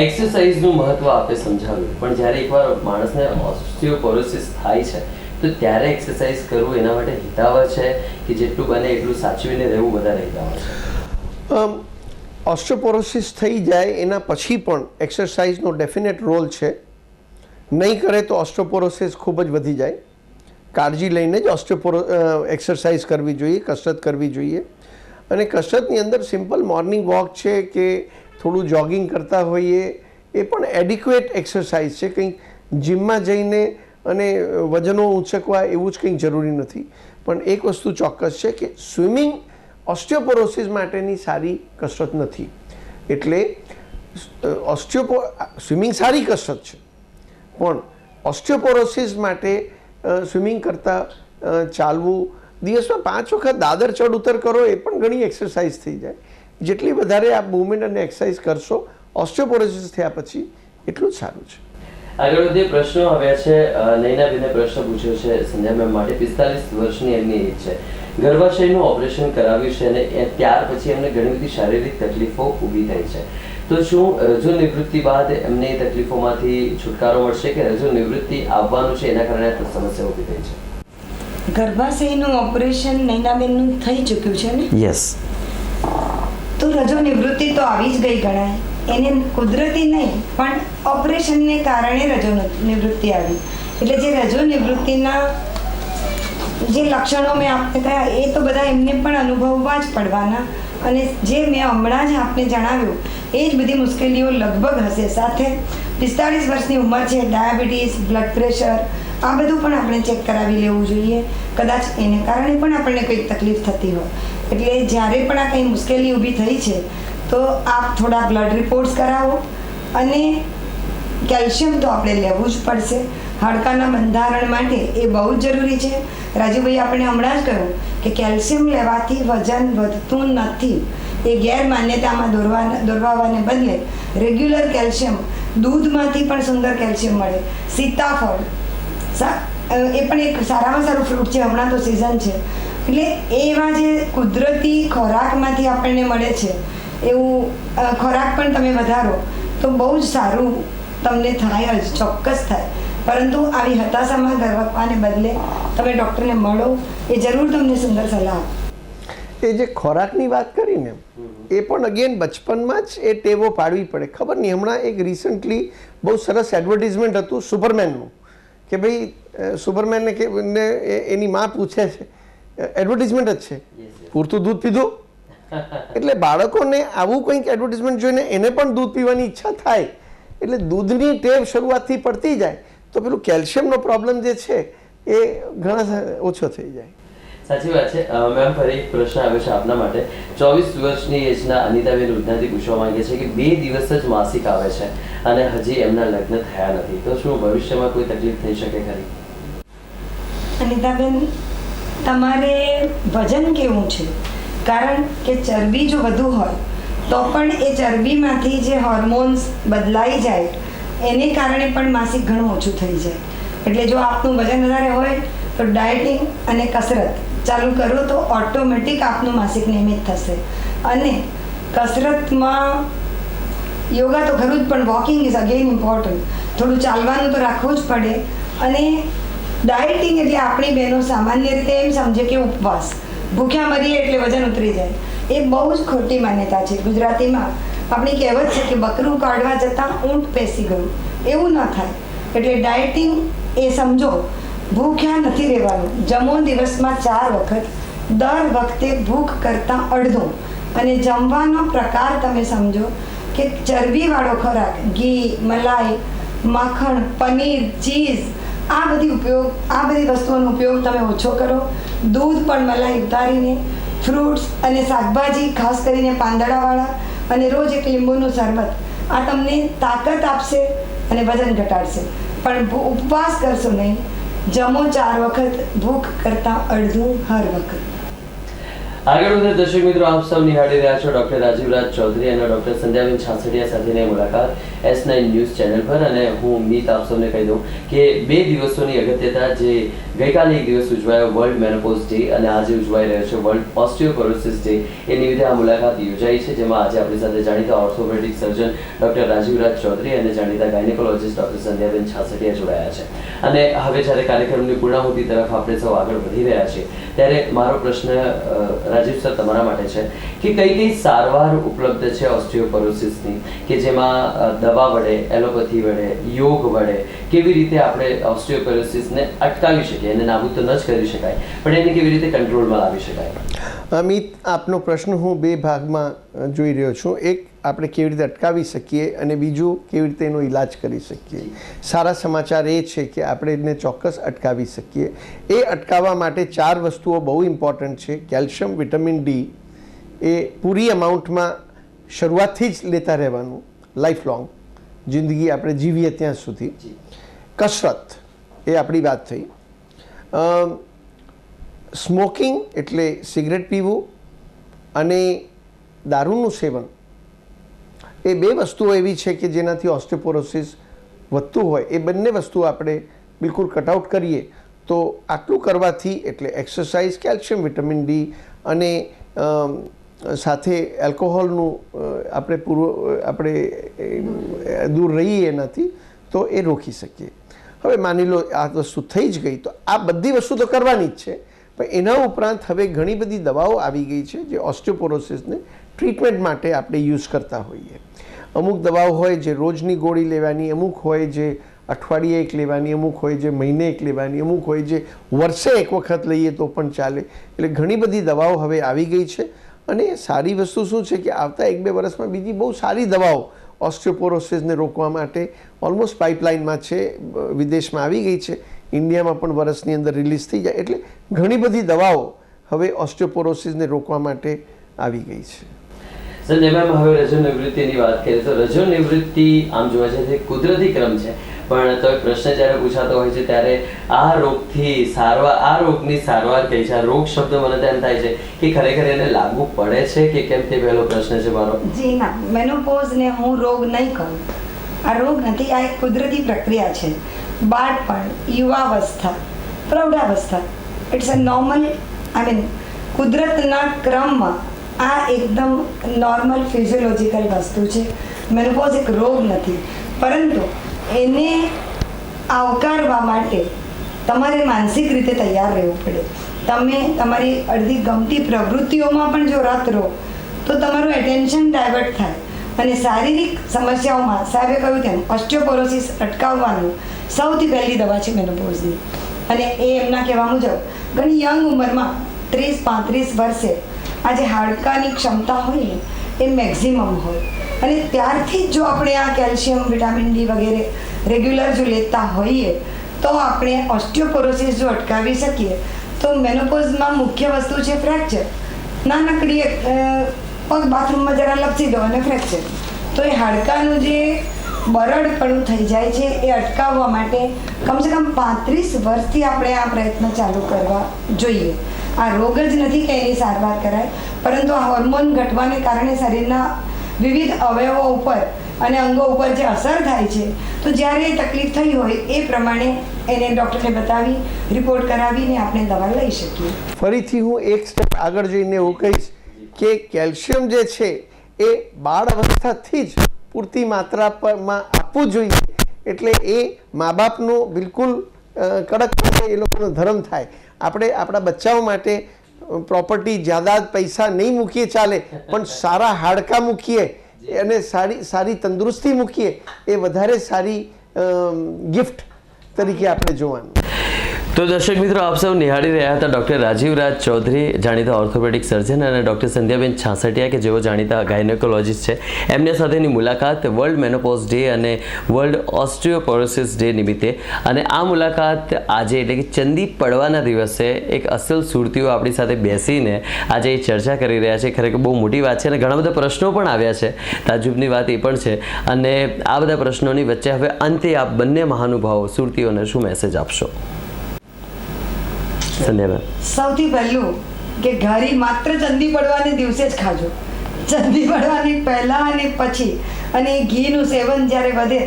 એક્સરસાઇઝનું મહત્વ આપે સમજાવ્યું, પણ જ્યારે એકવાર માણસને ઓસ્ટિયોપોરોસિસ થાય છે તો ત્યારે એક્સરસાઇઝ કરવું એના માટે હિતાવહ છે કે જેટલું બને એટલું સાચવીને રહેવું વધારે હિતાવહ છે? ઓસ્ટિયોપોરોસિસ થઈ જાય એના પછી પણ એક્સરસાઇઝનો ડેફિનેટ રોલ છે. નહીં કરે તો ઓસ્ટિયોપોરોસિસ ખૂબ જ વધી જાય. કાળજી લઈને જ એક્સરસાઇઝ કરવી જોઈએ, કસરત કરવી જોઈએ. અને કસરતની અંદર સિમ્પલ મોર્નિંગ વોક છે કે થોડું જોગિંગ કરતા હોઈએ એ પણ એડિક્વેટ એક્સરસાઇઝ છે. કંઈક જિમમાં જઈને અને વજનો ઊંચકવા એવું જ કંઈક જરૂરી નથી. પણ એક વસ્તુ ચોક્કસ છે કે સ્વિમિંગ ઓસ્ટિયોપોરોસિસ માટેની સારી કસરત નથી. એટલે સ્વિમિંગ સારી કસરત છે, પણ ઓસ્ટિયોપોરોસિસ માટે સ્વિમિંગ કરતાં ચાલવું, દિવસમાં 5 વખત દાદર ચડ ઉતર કરો એ પણ ઘણી એક્સરસાઇઝ થઈ જાય. જેટલી વધારે આ મૂવમેન્ટ અને એક્સરસાઇઝ કરશો ઓસ્ટિયોપોરોસિસ થયા પછી એટલું જ સારું છે. આગળ વધીએ, પ્રશ્નો આવ્યા છે. નૈનાબેને પ્રશ્ન પૂછ્યો છે સંજય મેમ માટે. 45 વર્ષની એમની એજ છે, ગર્ભાશયનું ઓપરેશન કરાવ્યું છે અને ત્યાર પછી એમને ઘણી બધી શારીરિક તકલીફો ઊભી થઈ છે. તો શું રજો નિવૃત્તિ બાદ એમને એ તકલીફોમાંથી છુટકારો મળશે કે રજો નિવૃત્તિ આવવાનું છે એના કારણે સમસ્યા ઊભી થઈ છે? ગર્ભાશયનું ઓપરેશન નૈનાબેનનું થઈ ચૂક્યું છે ને? યસ. તો રજો નિવૃત્તિ તો આવી જ ગઈ ગણાય. એને કુદરતી નહીં પણ ઓપરેશનને કારણે રજો નિવૃત્તિ આવી. એટલે જે રજો નિવૃત્તિના જે લક્ષણો મેં આપને કહ્યા એ તો બધા એમને પણ અનુભવવા જ પડવાના, અને જે મેં હમણાં જ આપને જણાવ્યું એ જ બધી મુશ્કેલીઓ લગભગ હશે. સાથે 45 વર્ષની ઉંમર છે, ડાયાબિટીસ, બ્લડ પ્રેશર, આ બધું પણ આપણે ચેક કરાવી લેવું જોઈએ. કદાચ એને કારણે પણ આપણને કંઈક તકલીફ થતી હોય. એટલે જ્યારે પણ આ કંઈ મુશ્કેલી ઊભી થઈ છે તો આપ થોડા બ્લડ રિપોર્ટ્સ કરાવો, અને કેલ્શિયમ તો આપણે લેવું જ પડશે. હાડકાના બંધારણ માટે એ બહુ જ જરૂરી છે. રાજુભાઈ આપણે હમણાં જ કહ્યું કે કેલ્શિયમ લેવાથી વજન વધતું નથી. એ ગેરમાન્યતામાં દોરવાને બદલે રેગ્યુલર કેલ્શિયમ, દૂધમાંથી પણ સુંદર કેલ્શિયમ મળે. સીતાફળ એ પણ એક સારામાં સારું ફ્રૂટ છે, હમણાં તો સિઝન છે. એટલે એવા જે કુદરતી ખોરાકમાંથી આપણને મળે છે એવું ખોરાક પણ તમે વધારો તો બહુ જ સારું તમને થાય જ, ચોક્કસ થાય. પરંતુ આવી હતાશામાં ગરવાને બદલે તમે ડૉક્ટરને મળો, એ જરૂર તમને સુંદર સલાહ આપે. એ જે ખોરાકની વાત કરીને એ પણ અગેન બચપનમાં જ એ ટેવો પાડવી પડે. ખબર નહીં, હમણાં એક રિસન્ટલી બહુ સરસ એડવર્ટિઝમેન્ટ હતું સુપરમેનનું, કે ભાઈ સુપરમેનને કે એની માં પૂછે છે, એડવર્ટિઝમેન્ટ જ છે, પૂરતું દૂધ પીધું. એટલે બાળકોને આવું કંઈક એડવર્ટિઝમેન્ટ જોઈને એને પણ દૂધ પીવાની ઈચ્છા થાય. એટલે દૂધની ટેવ શરૂઆતથી પડતી જાય તો પેલું કેલ્શિયમનો પ્રોબ્લેમ જે છે એ ઘણા ઓછો થઈ જાય. સાચી વાત છે. મેમ, ફરી એક પ્રશ્ન આવ્યો છે આપના માટે. 24 વર્ષની એજના અનિતાબેન ઉધનાથી પૂછવા માંગે છે કે 2 દિવસ જ માસિક આવે છે અને હજી એમના લગ્ન થયા નથી, તો શું ભવિષ્યમાં કોઈ તકલીફ થઈ શકે ખરી? અનિતાબેન, તમારે વજન કેવું છે? કારણ કે ચરબી જો વધુ હોય તો પણ એ ચરબીમાંથી જે હોર્મોન્સ બદલાઈ જાય એને કારણે પણ માસિક ઘણું ઓછું થઈ જાય. એટલે જો આપનું વજન વધારે હોય તો ડાયટિંગ અને કસરત ચાલુ કરો તો ઓટોમેટિક આપનું માસિક નિયમિત થશે. અને કસરતમાં યોગા તો ખરું જ, પણ વોકિંગ ઇઝ અગેન ઇમ્પોર્ટન્ટ. થોડું ચાલવાનું તો રાખવું જ પડે. અને ડાયટિંગ એટલે આપણી બહેનો સામાન્ય રીતે એમ સમજે કે ઉપવાસ, ભૂખ્યા મરીએ એટલે વજન ઉતરી જાય. એ બહુ જ ખોટી માન્યતા છે. ગુજરાતીમાં આપણી કહેવત છે કે બકરું કાઢવા જતાં ઊંટ પેસી ગયું, એવું ન થાય. એટલે ડાયટિંગ એ સમજો, ભૂખ્યા નથી રહેવાનું. જમો દિવસમાં 4 વખત, દર વખતે ભૂખ કરતાં અડધું. અને જમવાનો પ્રકાર તમે સમજો કે ચરબીવાળો ખોરાક, ઘી, મલાઈ, માખણ, પનીર, ચીઝ, આ બધી વસ્તુઓનો ઉપયોગ તમે ઓછો કરો. દૂધ પણ મલાઈ ઉતારીને, ફ્રૂટ્સ અને શાકભાજી, ખાસ કરીને પાંદડાવાળા, અને રોજ એક લીંબુનું શરબત, આ તમને તાકાત આપશે અને વજન ઘટાડશે. પણ ઉપવાસ કરશો નહીં. જમો 4 વખત, ભૂખ કરતાં અડધું હર વખત. આગળ વધે દર્શક મિત્રો, આપ સૌ નિહાળી રહ્યા છો ડોક્ટર રાજીવરાજ ચૌધરી અને ડોક્ટર સંધ્યાબેન છાસડિયા સાથેની મુલાકાત S9 ન્યૂઝ ચેનલ પર. અને હું મીત આપ સૌને કહી દઉં કે 2 દિવસોની અગત્યતા, જે ગઈકાલે એક દિવસ ઉજવાયો વર્લ્ડ મેનોપોઝ ડે અને આજે ઉજવાઈ રહ્યો છે વર્લ્ડ ઓસ્ટિયોપોરોસિસ ડે, એ નિમિત્તે આ મુલાકાત યોજાઈ છે, જેમાં આજે આપણી સાથે જાણીતા ઓર્થોપેડિક સર્જન ડોક્ટર રાજીવરાજ ચૌધરી અને જાણીતા ગાયનેકોલોજીસ્ટ ડોક્ટર સંધ્યાબેન છાસડિયા જોડાયા છે. અને હવે જ્યારે કાર્યક્રમની પૂર્ણાહુતિ તરફ આપણે સૌ આગળ વધી રહ્યા છીએ, ત્યારે મારો પ્રશ્ન રાજીવ સર તમારા માટે છે કે કઈ કઈ સારવાર ઉપલબ્ધ છે ઓસ્ટિયોપોરોસિસની, કે જેમાં દવા વડે, એલોપેથી વડે, યોગ વડે કેવી રીતે આપણે ઓસ્ટિયોપોરોસિસને અટકાવી શકીએ? એને નાબૂદ તો ન જ કરી શકાય, પણ એને કેવી રીતે કંટ્રોલમાં લાવી શકાય? અમિત, આપનો પ્રશ્ન હું 2 ભાગમાં જોઈ રહ્યો છું. એક, આપણે કેવી રીતે અટકાવી શકીએ, અને બીજું, કેવી રીતે એનો ઈલાજ કરી શકીએ. સારા સમાચાર એ છે કે આપણે એને ચોક્કસ અટકાવી શકીએ. એ અટકાવવા માટે 4 વસ્તુઓ બહુ ઇમ્પોર્ટન્ટ છે. કેલ્શિયમ, વિટામિન ડી એ પૂરી અમાઉન્ટમાં શરૂઆતથી જ લેતા રહેવાનું, લાઈફ લોંગ, જિંદગી આપણે જીવીએ ત્યાં સુધી. કસરત, એ આપણી વાત થઈ. સ્મોકિંગ એટલે સિગરેટ પીવું અને દારૂનું સેવન, એ 2 વસ્તુઓ એવી છે કે જેનાથી ઓસ્ટિયોપોરોસિસ વધતું હોય. એ બંને વસ્તુઓ આપણે બિલકુલ કટઆઉટ કરીએ તો આટલું કરવાથી, એટલે એક્સરસાઇઝ, કેલ્શિયમ, વિટામિન ડી અને સાથે એલ્કોહોલનું આપણે દૂર રહીએ એનાથી, તો એ રોકી શકીએ. હવે માની લો આ વસ્તુ થઈ જ ગઈ, તો આ બધી વસ્તુ તો કરવાની જ છે, પણ એના ઉપરાંત હવે ઘણી બધી દવાઓ આવી ગઈ છે જે ઓસ્ટિયોપોરોસિસને ટ્રીટમેન્ટ માટે આપણે યુઝ કરતા હોઈએ. અમુક દવાઓ હોય જે રોજની ગોળી લેવાની, અમુક હોય જે અઠવાડિયે એક લેવાની, અમુક હોય જે મહિને એક લેવાની, અમુક હોય જે વર્ષે એક વખત લઈએ તો પણ ચાલે. એટલે ઘણી બધી દવાઓ હવે આવી ગઈ છે. અને સારી વસ્તુ શું છે કે આવતા 1-2 વર્ષમાં બીજી બહુ સારી દવાઓ ઓસ્ટિયોપોરોસિસને રોકવા માટે ઓલમોસ્ટ પાઇપલાઇનમાં છે, વિદેશમાં આવી ગઈ છે, ઇન્ડિયામાં પણ વર્ષની અંદર રિલીઝ થઈ જાય. એટલે ઘણી બધી દવાઓ હવે ઓસ્ટિયોપોરોસિસને રોકવા માટે આવી ગઈ છે. સંજય મેમ, હવે રજો નિવૃત્તિની વાત કરીએ તો રજો નિવૃત્તિ આમ જોવા જાય તો કુદરતી ક્રમ છે, પણ તો પ્રશ્ન જ્યારે પૂછાતો હોય છે ત્યારે આ રોગની સારવાર કઈ છે? આ રોગ શબ્દ મને તો એમ થાય છે કે ખરેખર એને લાગુ પડે છે કે કેમ, તે પહેલો પ્રશ્ન છે મારો. જી ના, મેનોપોઝને હું રોગ નહીં કહું. આ રોગ નથી, આ એક કુદરતી પ્રક્રિયા છે. બાળપણ, યુવાવસ્થા, પ્રૌઢાવસ્થા, ઇટ્સ અ નોર્મલ, કુદરતના ક્રમમાં આ એકદમ નોર્મલ ફિઝિયોલોજીકલ વસ્તુ છે. મેનોપોઝ એક રોગ નથી, પરંતુ એને આવકારવા માટે તમારે માનસિક રીતે તૈયાર રહેવું પડે. તમે તમારી અડધી ગમતી પ્રવૃત્તિઓમાં પણ જો રત રહો તો તમારું એટેન્શન ડાયવર્ટ થાય. અને શારીરિક સમસ્યાઓમાં સાહેબે કહ્યું તેમ ઓસ્ટિયોપોરોસિસ અટકાવવાનું સૌથી પહેલી દવા છે મેનોપોઝની. અને એ એમના કહેવા મુજબ ઘણી યંગ ઉંમરમાં 30-35 વર્ષે આ જે હાડકાની ક્ષમતા હોય ને એ મેક્ઝિમમ હોય. અને ત્યારથી જ જો આપણે આ કેલ્શિયમ, વિટામિન ડી વગેરે રેગ્યુલર જો લેતા હોઈએ તો આપણે ઓસ્ટિયોપોરોસિસ જો અટકાવી શકીએ. તો મેનોપોઝમાં મુખ્ય વસ્તુ છે ફ્રેક્ચર. નાનકડી પગ બાથરૂમમાં જરા લપસી દો અને ફ્રેક્ચર. તો એ હાડકાનું જે બરડપણું થઈ જાય છે એ અટકાવવા માટે કમસે કમ 35 વર્ષથી આપણે આ પ્રયત્ન ચાલુ કરવા જોઈએ. આ રોગ જ નથી કે એની સારવાર કરાય, પરંતુ આ હોર્મોન ઘટવાને કારણે શરીરના વિવિધ અવયવો ઉપર અને અંગો ઉપર જે અસર થાય છે, તો જ્યારે એ તકલીફ થઈ હોય એ પ્રમાણે એને ડૉક્ટરને બતાવી રિપોર્ટ કરાવીને આપણે દવા લઈ શકીએ. ફરીથી હું એક સ્ટેપ આગળ જઈને એવું કહીશ કે કેલ્શિયમ જે છે એ બાળ અવસ્થાથી જ પૂરતી માત્રામાં આપવું જોઈએ. એટલે એ મા બાપનો બિલકુલ કડક એ લોકોનો ધર્મ થાય. આપણે આપણા બચ્ચાઓ માટે પ્રોપર્ટી, જાયદાદ, પૈસા નહીં મૂકીએ ચાલે, પણ સારા હાડકાં મૂકીએ અને સારી તંદુરસ્તી મૂકીએ એ વધારે સારી ગિફ્ટ તરીકે આપણે જોવાનું. તો દર્શક મિત્રો, આપ સૌ નિહાળી રહ્યા હતા ડૉક્ટર રાજીવ રાજ ચૌધરી, જાણીતા ઓર્થોપેડિક સર્જન, અને ડૉક્ટર સંધ્યાબેન છાસટિયા કે જેઓ જાણીતા ગાયનેકોલોજીસ્ટ છે. એમની સાથેની મુલાકાત વર્લ્ડ મેનોપોઝ ડે અને વર્લ્ડ ઓસ્ટિયોપોરોસિસ ડે નિમિત્તે. અને આ મુલાકાત આજે એટલે કે ચંદી પડવાના દિવસે એક અસલ સુરતીઓ આપણી સાથે બેસીને આજે ચર્ચા કરી રહ્યા છે. ખરેખર બહુ મોટી વાત છે અને ઘણા બધા પ્રશ્નો પણ આવ્યા છે. તાજુબની વાત એ પણ છે. અને આ બધા પ્રશ્નોની વચ્ચે હવે અંતે આપ બંને મહાનુભાવો સુરતીઓને શું મેસેજ આપશો? સૌથી પહેલું કે ઘારી માત્ર ચંદી પડવાને દિવસે જ ખાજો. ચંદી પડવાની પહેલાં અને પછી. અને ઘીનું સેવન જ્યારે વધે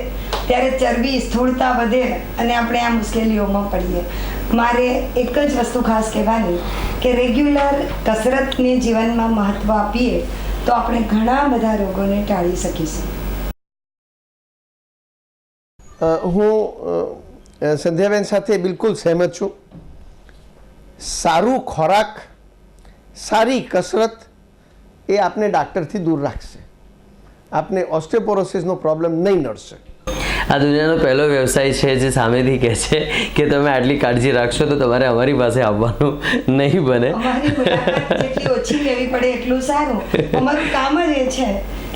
ત્યારે ચરબી, સ્થૂળતા વધે અને આપણે આ મુશ્કેલીઓમાં પડીએ. મારે એક જ વસ્તુ ખાસ કહેવાની કે રેગ્યુલર કસરતને જીવનમાં મહત્ત્વ આપીએ તો આપણે ઘણા બધા રોગોને ટાળી શકીશું. હું સંધ્યાબેન સાથે બિલકુલ સહેમત છું. સારું ખોરાક, સારી કસરત એ આપને ડાક્ટરથી દૂર રાખશે. આપને ઓસ્ટિયોપોરોસિસનો પ્રોબ્લેમ નહીં નડશે. આ દુનિયાનો પહેલો વ્યવસાય છે જે સામેથી કહે છે કે તમે આટલી કાળજી રાખશો તો તમારે અમારી પાસે આવવાનું નહીં બને. અમારી મુલાકાત જેટલી ઓછી લેવી પડે એટલું સારું. અમારું કામ જ એ છે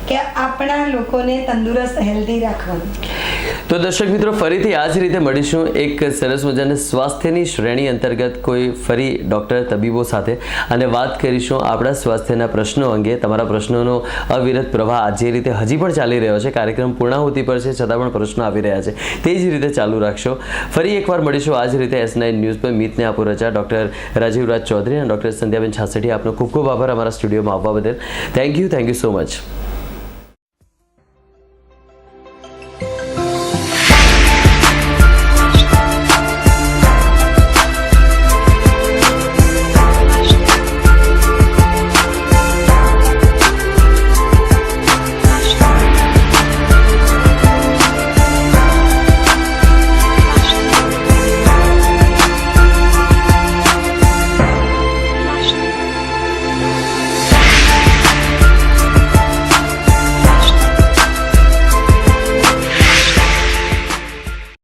કે આપણા લોકોને તંદુરસ્ત, હેલ્ધી રાખવાનું. તો દર્શક મિત્રો, ફરીથી આ જ રીતે મળીશું એક સરસ મજાની સ્વાસ્થ્યની શ્રેણી અંતર્ગત કોઈ ફરી ડૉક્ટર, તબીબો સાથે, અને વાત કરીશું આપણા સ્વાસ્થ્યના પ્રશ્નો અંગે. તમારા પ્રશ્નોનો અવિરત પ્રવાહ જે રીતે હજી પણ ચાલી રહ્યો છે, કાર્યક્રમ પૂર્ણાહુતિ પર છે છતાં પણ પ્રશ્નો આવી રહ્યા છે, તે જ રીતે ચાલુ રાખશો. ફરી એકવાર મળીશું આ જ રીતે S9 ન્યૂઝ પર. મીતને આપો રજા. ડૉક્ટર રાજીવ રાજ ચૌધરી અને ડૉક્ટર સંધ્યાબેન છાસટિયા, આપનો ખૂબ ખૂબ આભાર અમારા સ્ટુડિયોમાં આવવા બદલ. Thank you so much.